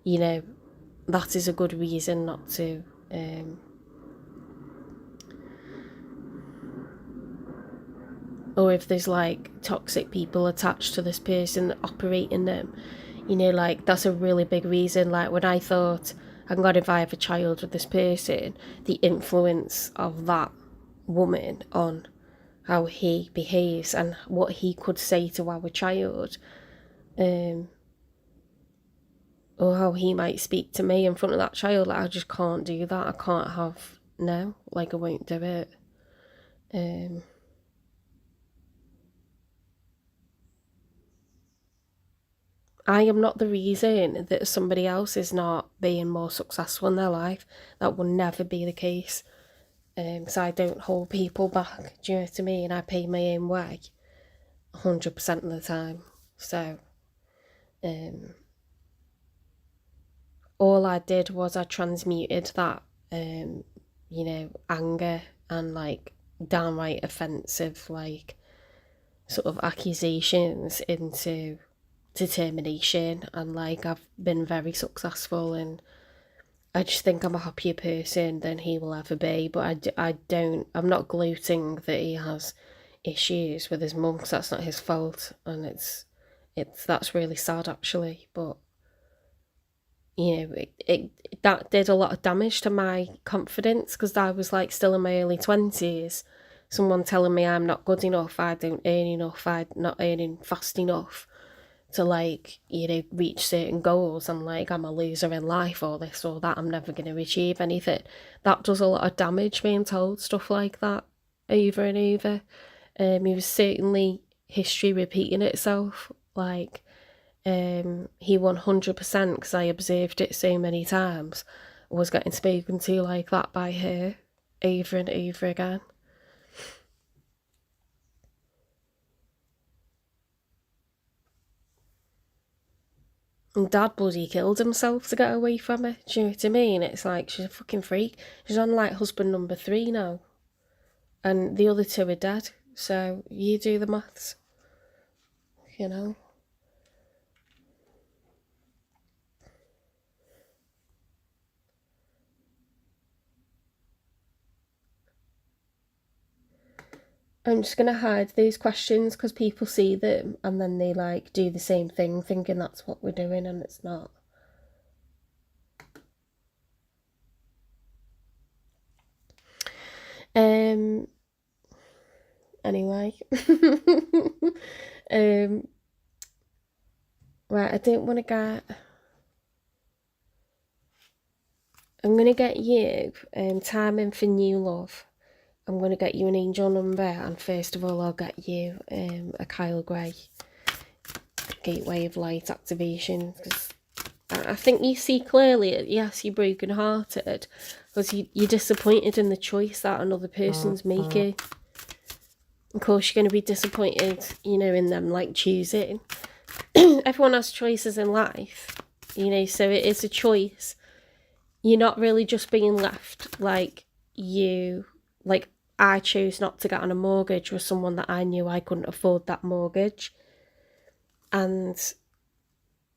that is a good reason not to. Or if there's like toxic people attached to this person that operate in them, like that's a really big reason. Like when I thought And God, if I have a child with this person, the influence of that woman on how he behaves and what he could say to our child, or how he might speak to me in front of that child, like, I just can't do that. I can't have, no, like, I won't do it. I am not the reason that somebody else is not being more successful in their life. That will never be the case. So I don't hold people back, do you know what I mean? I pay my own way 100% of the time. So all I did was I transmuted that, anger and, like, downright offensive, like, sort of accusations into determination, and, like, I've been very successful, and I just think I'm a happier person than he will ever be. But I'm not gloating that he has issues with his mum, because that's not his fault, and that's really sad, actually. But that did a lot of damage to my confidence, because I was, like, still in my early 20s. Someone telling me I'm not good enough, I don't earn enough, I'm not earning fast enough to, like, reach certain goals, and, like, I'm a loser in life, or this or that, I'm never going to achieve anything. That does a lot of damage, being told stuff like that over and over. It was certainly history repeating itself. Like, he 100%, because I observed it so many times, was getting spoken to like that by her over and over again. And Dad bloody killed himself to get away from her. Do you know what I mean? It's like, she's a fucking freak. She's on, like, husband number 3 now. And the other 2 are dead. So you do the maths. You know? I'm just going to hide these questions, because people see them and then they, like, do the same thing, thinking that's what we're doing, and it's not. Anyway. Right, I don't want to get... I'm going to get you timing for new love. I'm going to get you an angel number, and first of all I'll get you a Kyle Gray gateway of light activation, because I think you see clearly, yes, you're broken hearted, because you're disappointed in the choice that another person's making. Of course you're going to be disappointed, in them, like, choosing. Everyone has choices in life, so it is a choice. You're not really just being left, like, I chose not to get on a mortgage with someone that I knew I couldn't afford that mortgage. And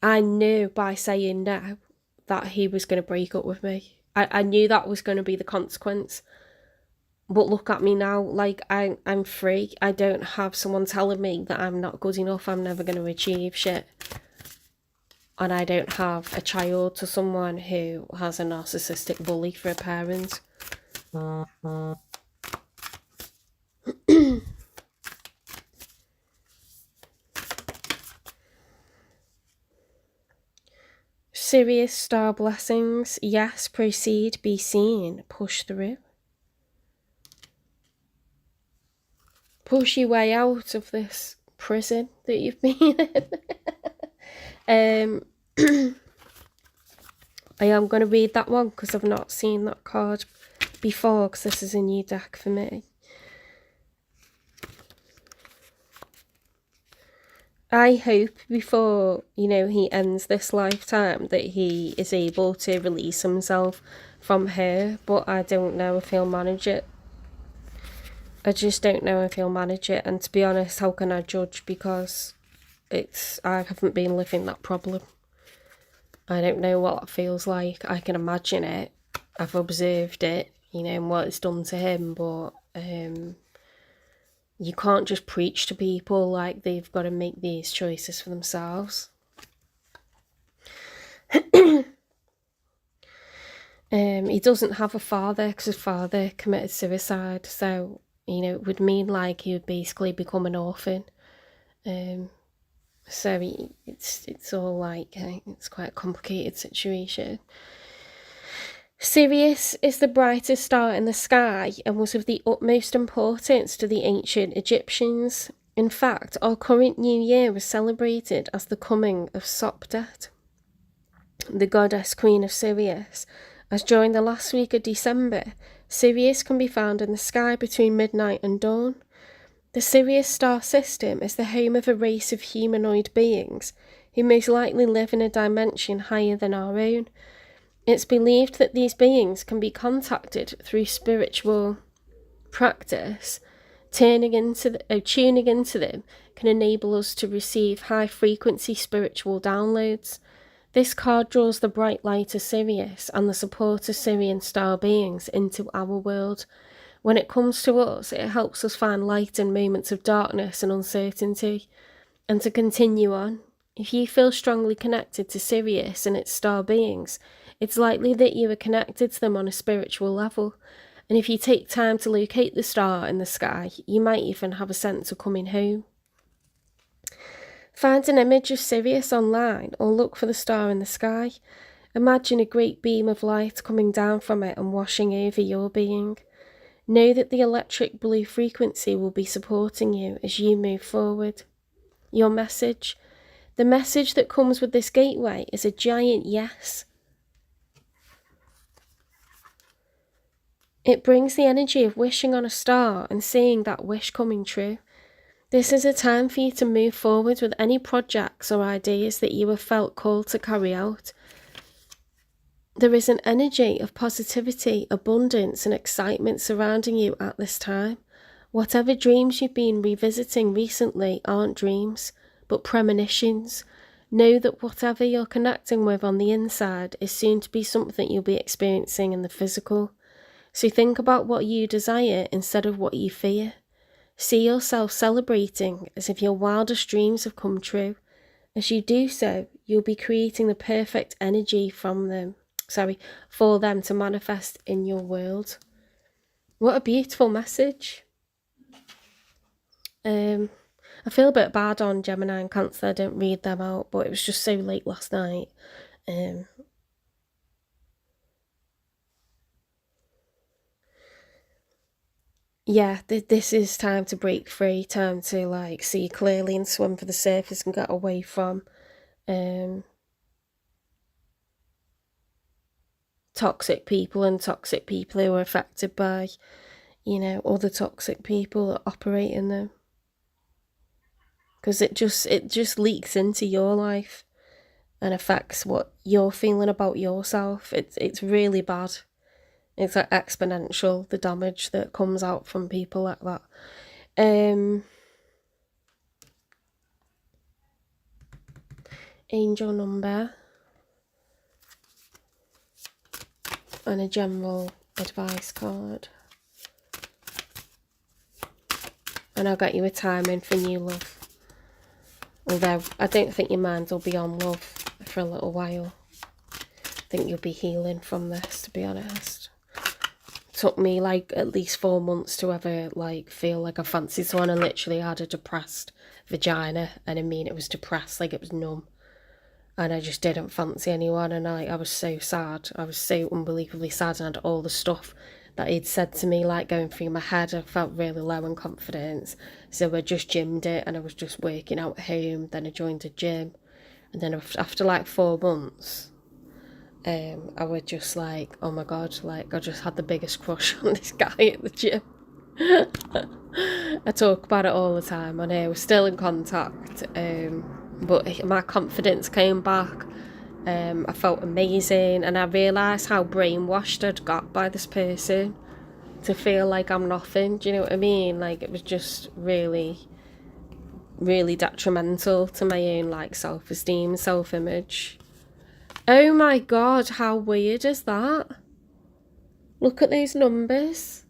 I knew by saying no that he was going to break up with me. I knew that was going to be the consequence. But look at me now, like, I'm free. I don't have someone telling me that I'm not good enough, I'm never going to achieve shit. And I don't have a child to someone who has a narcissistic bully for a parent. Serious star blessings. Yes, proceed, be seen, push through. Push your way out of this prison that you've been in. I am going to read that one, because I've not seen that card before, because this is a new deck for me. I hope before, he ends this lifetime, that he is able to release himself from her, but I don't know if he'll manage it. I just don't know if he'll manage it, and to be honest, how can I judge, because I haven't been living that problem. I don't know what it feels like. I can imagine it. I've observed it, and what it's done to him, but you can't just preach to people, like, they've got to make these choices for themselves. He doesn't have a father because his father committed suicide, so it would mean like he would basically become an orphan. So it's all like it's quite a complicated situation. Sirius is the brightest star in the sky and was of the utmost importance to the ancient Egyptians. In fact, our current new year was celebrated as the coming of Sopdet, the goddess queen of Sirius, as during the last week of December, Sirius can be found in the sky between midnight and dawn. The Sirius star system is the home of a race of humanoid beings who most likely live in a dimension higher than our own. It's believed that these beings can be contacted through spiritual practice. Tuning into them can enable us to receive high-frequency spiritual downloads. This card draws the bright light of Sirius and the support of Sirian star beings into our world. When it comes to us, it helps us find light in moments of darkness and uncertainty, and to continue on. If you feel strongly connected to Sirius and its star beings, it's likely that you are connected to them on a spiritual level. And if you take time to locate the star in the sky, you might even have a sense of coming home. Find an image of Sirius online or look for the star in the sky. Imagine a great beam of light coming down from it and washing over your being. Know that the electric blue frequency will be supporting you as you move forward. Your message. The message that comes with this gateway is a giant yes. It brings the energy of wishing on a star and seeing that wish coming true. This is a time for you to move forward with any projects or ideas that you have felt called to carry out. There is an energy of positivity, abundance, and excitement surrounding you at this time. Whatever dreams you've been revisiting recently aren't dreams, but premonitions. Know that whatever you're connecting with on the inside is soon to be something you'll be experiencing in the physical. So think about what you desire instead of what you fear. See yourself celebrating as if your wildest dreams have come true. As you do so, you'll be creating the perfect energy for them to manifest in your world. What a beautiful message. I feel a bit bad on Gemini and Cancer. I didn't read them out, but it was just so late last night. Yeah, this is time to break free, time to see clearly and swim for the surface and get away from toxic people and toxic people who are affected by, other toxic people that operate in them. Because it just leaks into your life and affects what you're feeling about yourself. It's really bad. It's like exponential, the damage that comes out from people like that. Angel number and a general advice card. And I'll get you a timing for new love. Although I don't think your mind will be on love for a little while. I think you'll be healing from this, to be honest. Took me at least 4 months to ever feel like I fancied someone. I literally had a depressed vagina, and I mean it was depressed, it was numb, and I just didn't fancy anyone. And I was so sad. I was so unbelievably sad, and all the stuff that he'd said to me going through my head. I felt really low in confidence, so I just gymmed it, and I was just working out at home. Then I joined a gym, and then after 4 months, I was just oh my god, I just had the biggest crush on this guy at the gym. I talk about it all the time on here. We're still in contact, but my confidence came back. I felt amazing, and I realised how brainwashed I'd got by this person to feel like I'm nothing. Do you know what I mean? It was just really, really detrimental to my own self-esteem, self-image. Oh my god, how weird is that? Look at those numbers.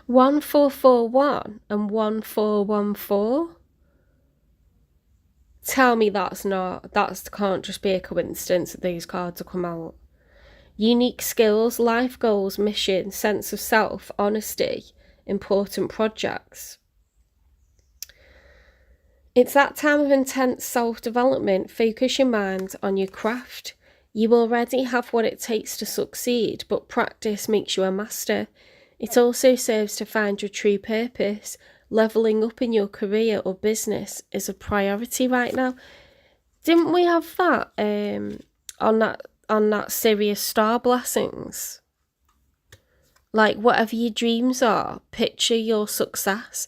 1441 and 1414. Tell me that can't just be a coincidence that these cards have come out. Unique skills, life goals, mission, sense of self, honesty, important projects. It's that time of intense self-development. Focus your mind on your craft. You already have what it takes to succeed, but practice makes you a master. It also serves to find your true purpose. Leveling up in your career or business is a priority right now. Didn't we have that on that Sirius Star Blessings? Like, whatever your dreams are, picture your success.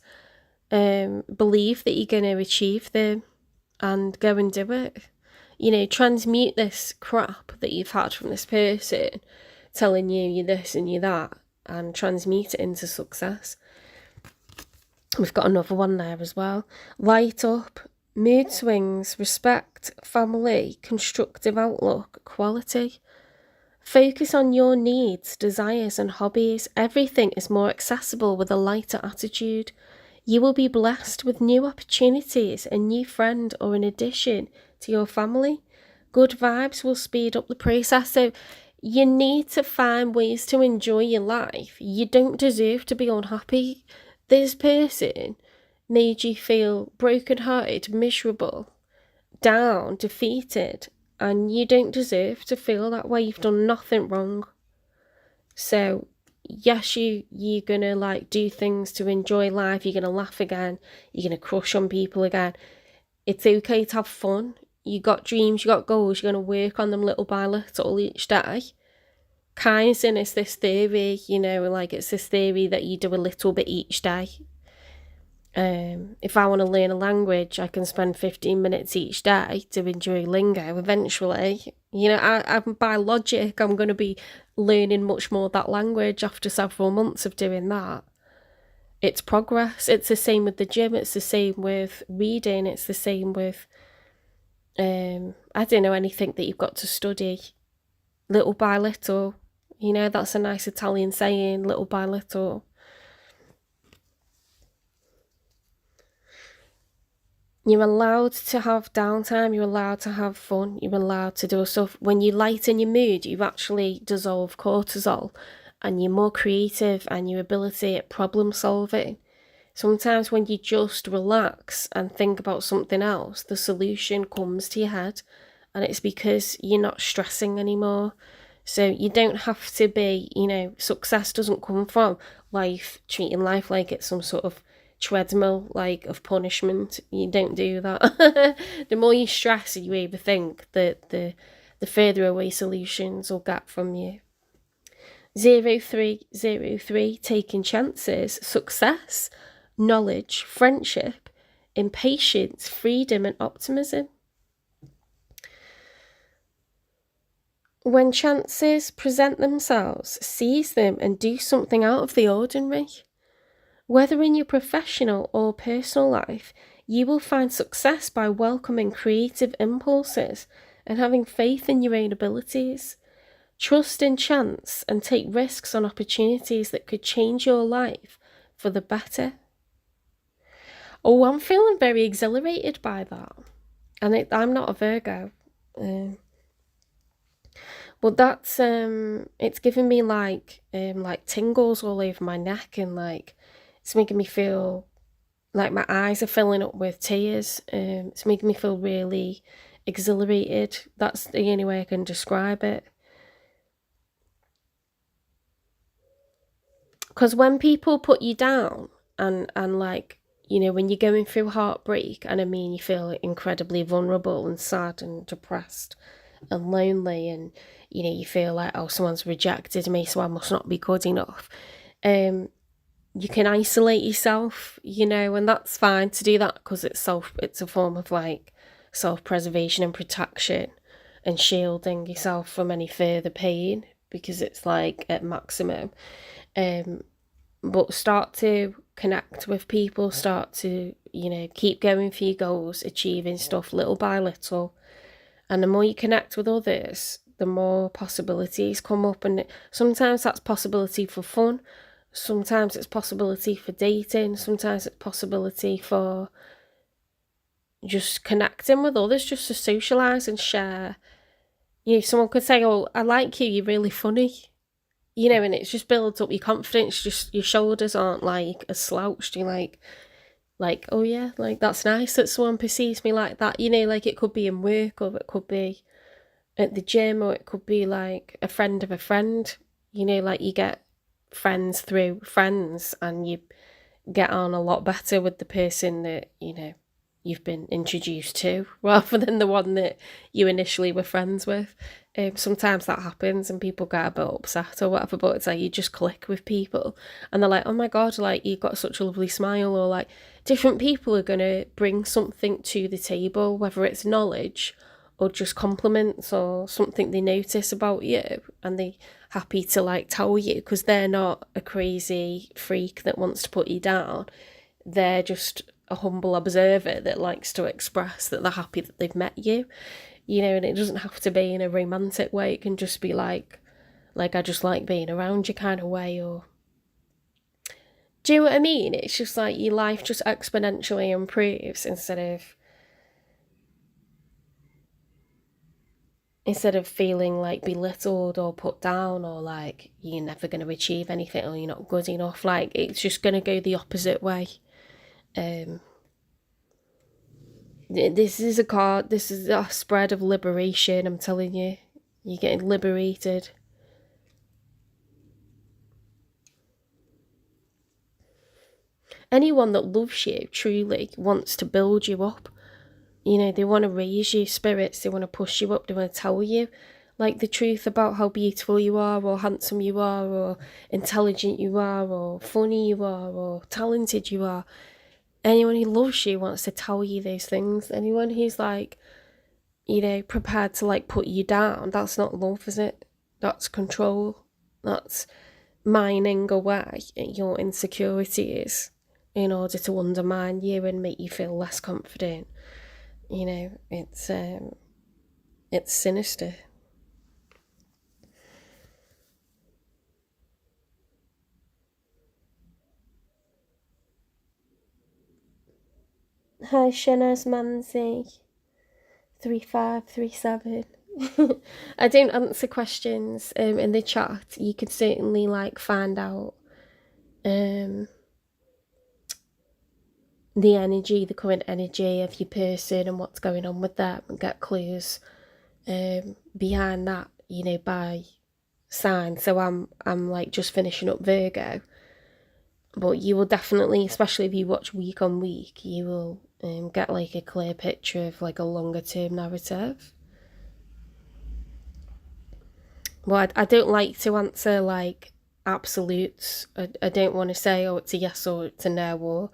Believe that you're going to achieve them and go and do it. You know, transmute this crap that you've had from this person telling you you're this and you're that, and transmute it into success. We've got another one there as well. Light up, mood swings, respect, family, constructive outlook, quality. Focus on your needs, desires and hobbies. Everything is more accessible with a lighter attitude. You will be blessed with new opportunities, a new friend or an addition to your family. Good vibes will speed up the process. So you need to find ways to enjoy your life. You don't deserve to be unhappy. This person made you feel brokenhearted, miserable, down, defeated, and you don't deserve to feel that way. You've done nothing wrong. So yes, you're gonna like do things to enjoy life. You're gonna laugh again. You're gonna crush on people again. It's okay to have fun. You got dreams, you got goals. You're gonna work on them little by little each day. Kaizen is this theory, you know, like it's this theory that you do a little bit each day. If I want to learn a language, I can spend 15 minutes each day to enjoy lingo. Eventually, you know, I'm by logic, I'm going to be learning much more of that language after several months of doing that. It's progress. It's the same with the gym. It's the same with reading. It's the same with, I don't know, anything that you've got to study. Little by little. You know, that's a nice Italian saying, little by little. You're allowed to have downtime, you're allowed to have fun, you're allowed to do stuff. When you lighten your mood, you actually dissolve cortisol and you're more creative and your ability at problem solving. Sometimes when you just relax and think about something else, the solution comes to your head, and it's because you're not stressing anymore. So you don't have to be, you know, success doesn't come from treating life like it's some sort of treadmill, like, of punishment. You don't do that. The more you stress and you overthink, the further away solutions will get from you. 0303, taking chances, success, knowledge, friendship, impatience, freedom and optimism. When chances present themselves, seize them and do something out of the ordinary. Whether in your professional or personal life, you will find success by welcoming creative impulses and having faith in your own abilities. Trust in chance and take risks on opportunities that could change your life for the better. Oh, I'm feeling very exhilarated by that. And I'm not a Virgo. But that's it's giving me like tingles all over my neck, and like it's making me feel like my eyes are filling up with tears. It's making me feel really exhilarated. That's the only way I can describe it. Because when people put you down and like, you know, when you're going through heartbreak, and I mean you feel incredibly vulnerable and sad and depressed and lonely, and you know, you feel like, oh, someone's rejected me, so I must not be good enough. You can isolate yourself, you know, and that's fine to do that, because it's a form of like self-preservation and protection and shielding yourself from any further pain, because it's like at maximum. But start to connect with people, start to, you know, keep going for your goals, achieving stuff little by little. And the more you connect with others, the more possibilities come up. And sometimes that's possibility for fun. Sometimes it's possibility for dating. Sometimes it's possibility for, just connecting with others, just to socialise and share. Someone could say, oh, I like you, you're really funny. And it's just builds up your confidence. Just your shoulders aren't like as slouched. You're like, oh yeah, like that's nice that someone perceives me like that. Like it could be in work, or it could be at the gym, or it could be like a friend of a friend. Like you get friends through friends, and you get on a lot better with the person that you've been introduced to, rather than the one that you initially were friends with. Sometimes that happens and people get a bit upset or whatever, but it's like you just click with people and they're like, oh my god, like you've got such a lovely smile, or like different people are going to bring something to the table, whether it's knowledge or just compliments or something they notice about you, and they're happy to like tell you, because they're not a crazy freak that wants to put you down. They're just a humble observer that likes to express that they're happy that they've met you. And it doesn't have to be in a romantic way. It can just be like I just like being around you kind of way. Or do you know what I mean? It's just like your life just exponentially improves, instead of feeling like belittled or put down, or like you're never going to achieve anything, or you're not good enough. Like it's just going to go the opposite way. This is a spread of liberation, I'm telling you. You're getting liberated. Anyone that loves you truly wants to build you up. They want to raise your spirits, they want to push you up, they want to tell you like the truth about how beautiful you are, or handsome you are, or intelligent you are, or funny you are, or talented you are. Anyone who loves you wants to tell you those things. Anyone who's like, prepared to like put you down, that's not love, is it? That's control. That's mining away at your insecurities in order to undermine you and make you feel less confident. It's sinister. Hi, Shanaz Manzi, 3537. I don't answer questions in the chat. You could certainly like find out the energy, the current energy of your person and what's going on with them, and get clues behind that, by sign. So I'm like just finishing up Virgo, but you will definitely, especially if you watch week on week, you will get like a clear picture of like a longer term narrative. Well, I don't like to answer like absolutes. I don't want to say, oh, it's a yes or it's a no, or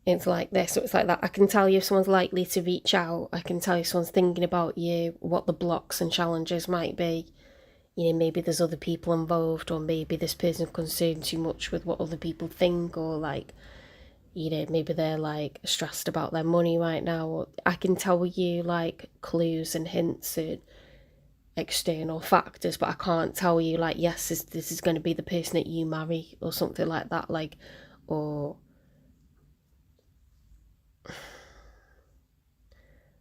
it's like this or it's like that. I can tell you if someone's likely to reach out. I can tell you if someone's thinking about you, what the blocks and challenges might be. Maybe there's other people involved, or maybe this person's concerned too much with what other people think, or like, maybe they're like stressed about their money right now. Or I can tell you like clues and hints and external factors, but I can't tell you like, yes, this is going to be the person that you marry, or something like that. Like, or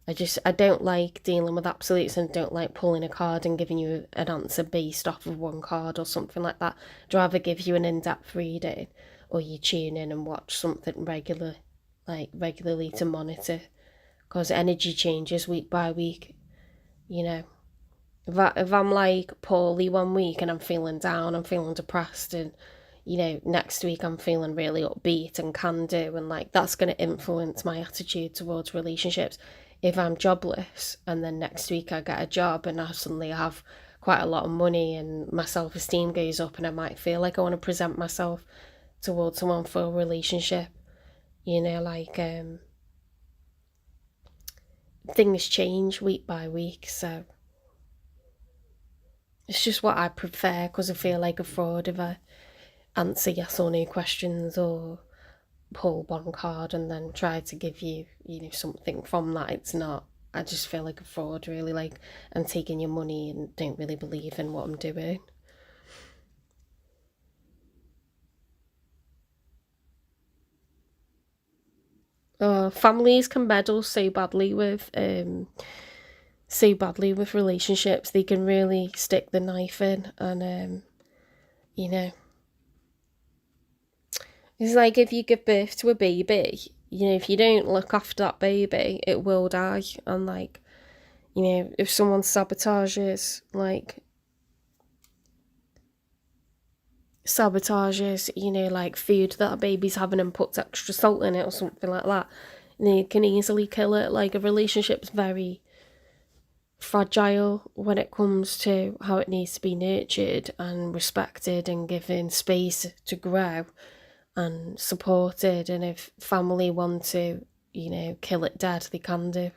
I don't like dealing with absolutes, and don't like pulling a card and giving you an answer based off of one card or something like that. I'd rather give you an in-depth reading, or you tune in and watch something regularly to monitor, because energy changes week by week. If I'm like poorly one week and I'm feeling down, I'm feeling depressed, and next week I'm feeling really upbeat and can do, and like that's going to influence my attitude towards relationships. If I'm jobless and then next week I get a job and I suddenly have quite a lot of money and my self-esteem goes up, and I might feel like I want to present myself towards someone for a relationship, things change week by week. So it's just what I prefer, because I feel like a fraud if I answer yes or no questions, or pull one card and then try to give you, something from that. It's not. I just feel like a fraud, really. Like I'm taking your money and don't really believe in what I'm doing. Families can meddle so badly with relationships. They can really stick the knife in, and you know, it's like if you give birth to a baby, if you don't look after that baby, it will die. And like, if someone sabotages like food that a baby's having and puts extra salt in it or something like that, they can easily kill it. Like, a relationship's very fragile when it comes to how it needs to be nurtured and respected and given space to grow and supported. And if family want to, kill it dead, they can do.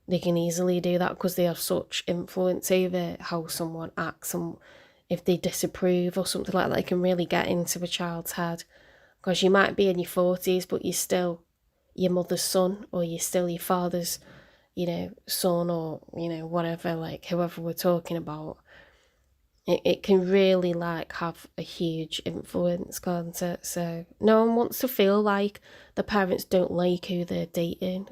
They can easily do that because they have such influence over how someone acts, and if they disapprove or something like that, it can really get into a child's head. Because you might be in your 40s, but you're still your mother's son, or you're still your father's, son, or, whatever, like whoever we're talking about. It can really like have a huge influence, can't it? So no one wants to feel like the parents don't like who they're dating,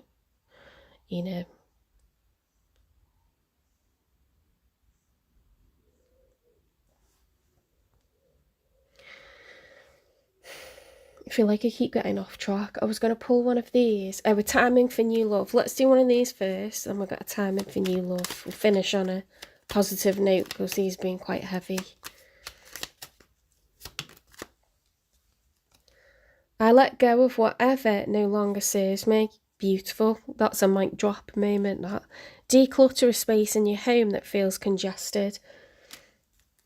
I feel like I keep getting off track. I was going to pull one of these. We're timing for new love. Let's do one of these first, and we'll get a timing for new love. We'll finish on a positive note because these have been quite heavy. I let go of whatever no longer serves me. Beautiful. That's a mic drop moment, that. Declutter a space in your home that feels congested.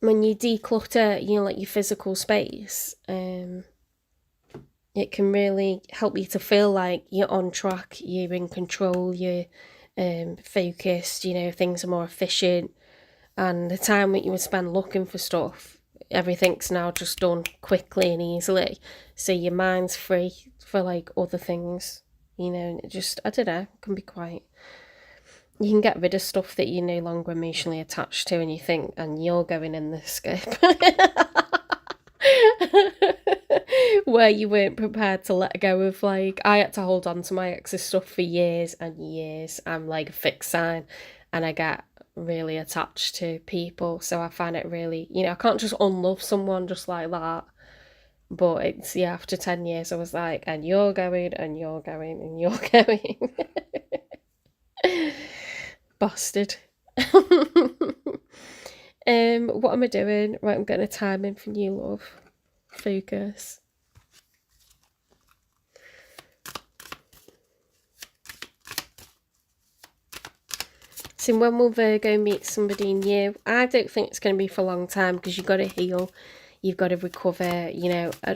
When you declutter, like your physical space, it can really help you to feel like you're on track, you're in control, you're focused, things are more efficient. And the time that you would spend looking for stuff, everything's now just done quickly and easily. So your mind's free for like other things, and it just, I don't know, can be quite... You can get rid of stuff that you're no longer emotionally attached to, and you think, and you're going in the skip. Where you weren't prepared to let go of, like, I had to hold on to my ex's stuff for years and years. I'm like a fixed sign, and I get really attached to people, so I find it really, I can't just unlove someone just like that. But it's, after 10 years I was like, and you're going, and you're going, and you're going. Bastard. What am I doing? Right, I'm getting a time in for new love. Focus. So when will Virgo meet somebody new? I don't think it's going to be for a long time, because you've got to heal, you've got to recover.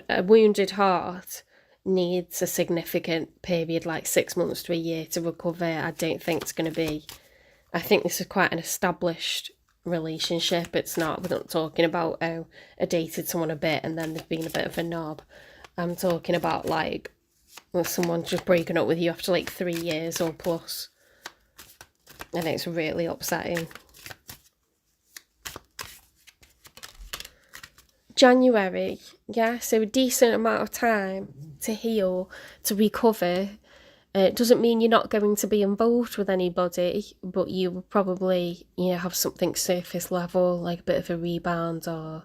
A wounded heart needs a significant period, like 6 months to a year, to recover. I don't think it's going to be... I think this is quite an established relationship. It's not, we're not talking about, I dated someone a bit and then they've been a bit of a knob. I'm talking about like, someone's just breaking up with you after like 3 years or plus. And it's really upsetting. January, so a decent amount of time to heal, to recover. It doesn't mean you're not going to be involved with anybody, but you will probably, have something surface level, like a bit of a rebound, or...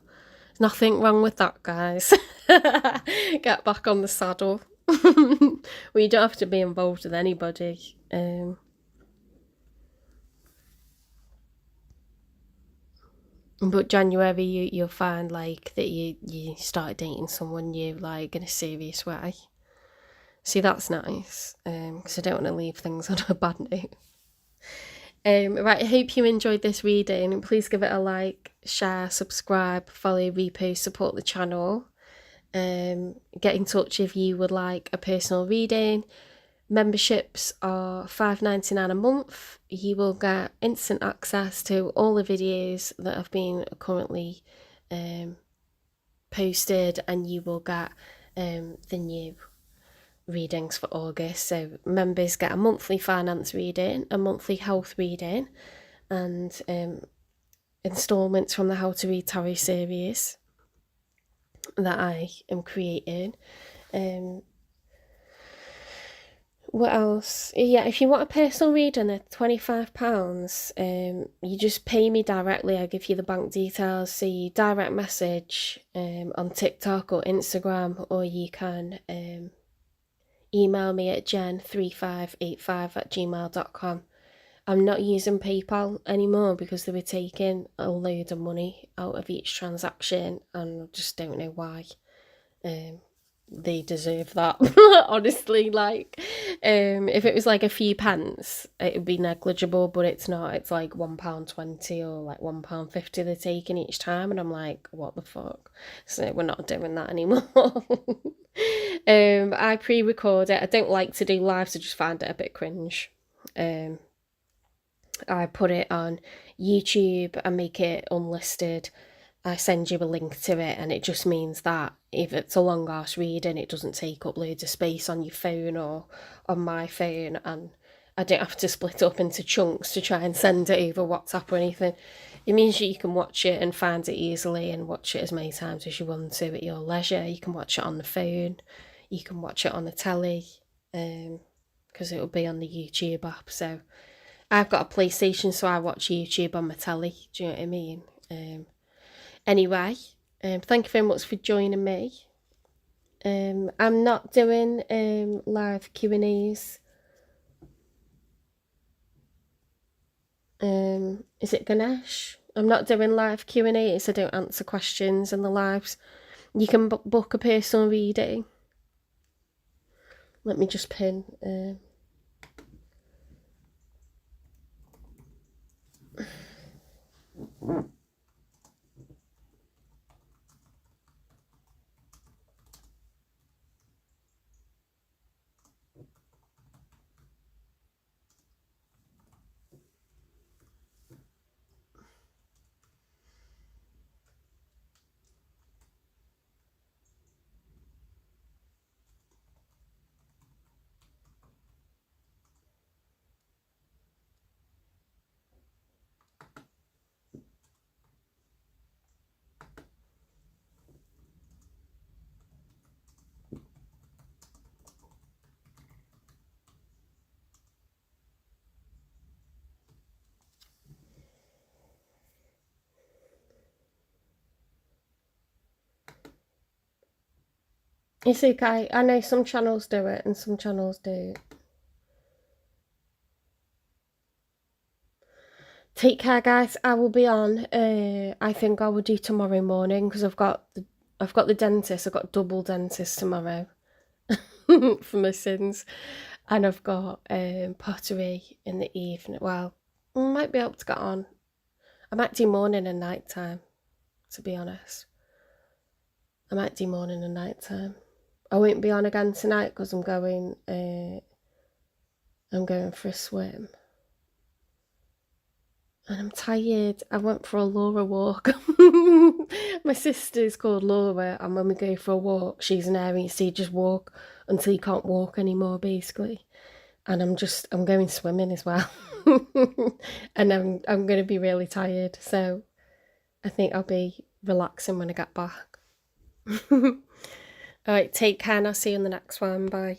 There's nothing wrong with that, guys. Get back on the saddle. Well, you don't have to be involved with anybody. But January, you'll find like that you start dating someone new, like in a serious way. See, that's nice, because I don't want to leave things on a bad note. Right, I hope you enjoyed this reading. Please give it a like, share, subscribe, follow, repost, support the channel. Get in touch if you would like a personal reading. Memberships are $5.99 a month. You will get instant access to all the videos that have been currently posted, and you will get the new readings for August. So members get a monthly finance reading, a monthly health reading, and installments from the How to Read Tarot series that I am creating. What else? Yeah, if you want a personal reading, they're £25. You just pay me directly. I give you the bank details. So you direct message on TikTok or Instagram, or you can email me at jen3585@gmail.com. I'm not using PayPal anymore because they were taking a load of money out of each transaction, and I just don't know why. They deserve that. Honestly, like, if it was like a few pence, it would be negligible, but it's not. It's like £1.20 or like £1.50 they're taking each time, and I'm like, what the fuck? So we're not doing that anymore. I pre-record it. I don't like to do lives. I just find it a bit cringe. I put it on YouTube and make it unlisted. I send you a link to it, and it just means that if it's a long ass reading, it doesn't take up loads of space on your phone or on my phone, and I don't have to split up into chunks to try and send it over WhatsApp or anything. It means that you can watch it and find it easily and watch it as many times as you want to at your leisure. You can watch it on the phone, you can watch it on the telly, because it'll be on the YouTube app. So I've got a PlayStation, so I watch YouTube on my telly. Do you know what I mean? Anyway, thank you very much for joining me. I'm not doing live Q&As. Is it Ganesh? I'm not doing live Q&As. I don't answer questions in the lives. You can book a personal reading. Let me just pin. It's okay. I know some channels do it and some channels do. Take care, guys. I will be on. I think I will do tomorrow morning because I've got the dentist. I've got double dentist tomorrow for my sins, and I've got pottery in the evening. Well, I might be able to get on. I might do morning and night time. To be honest, I might do morning and night time. I won't be on again tonight because I'm going. I'm going for a swim. And I'm tired. I went for a Laura walk. My sister's called Laura, and when we go for a walk, she's an Aries, so you just walk until you can't walk anymore, basically. And I'm going swimming as well. And I'm going to be really tired, so I think I'll be relaxing when I get back. All right, take care, and I'll see you in the next one. Bye.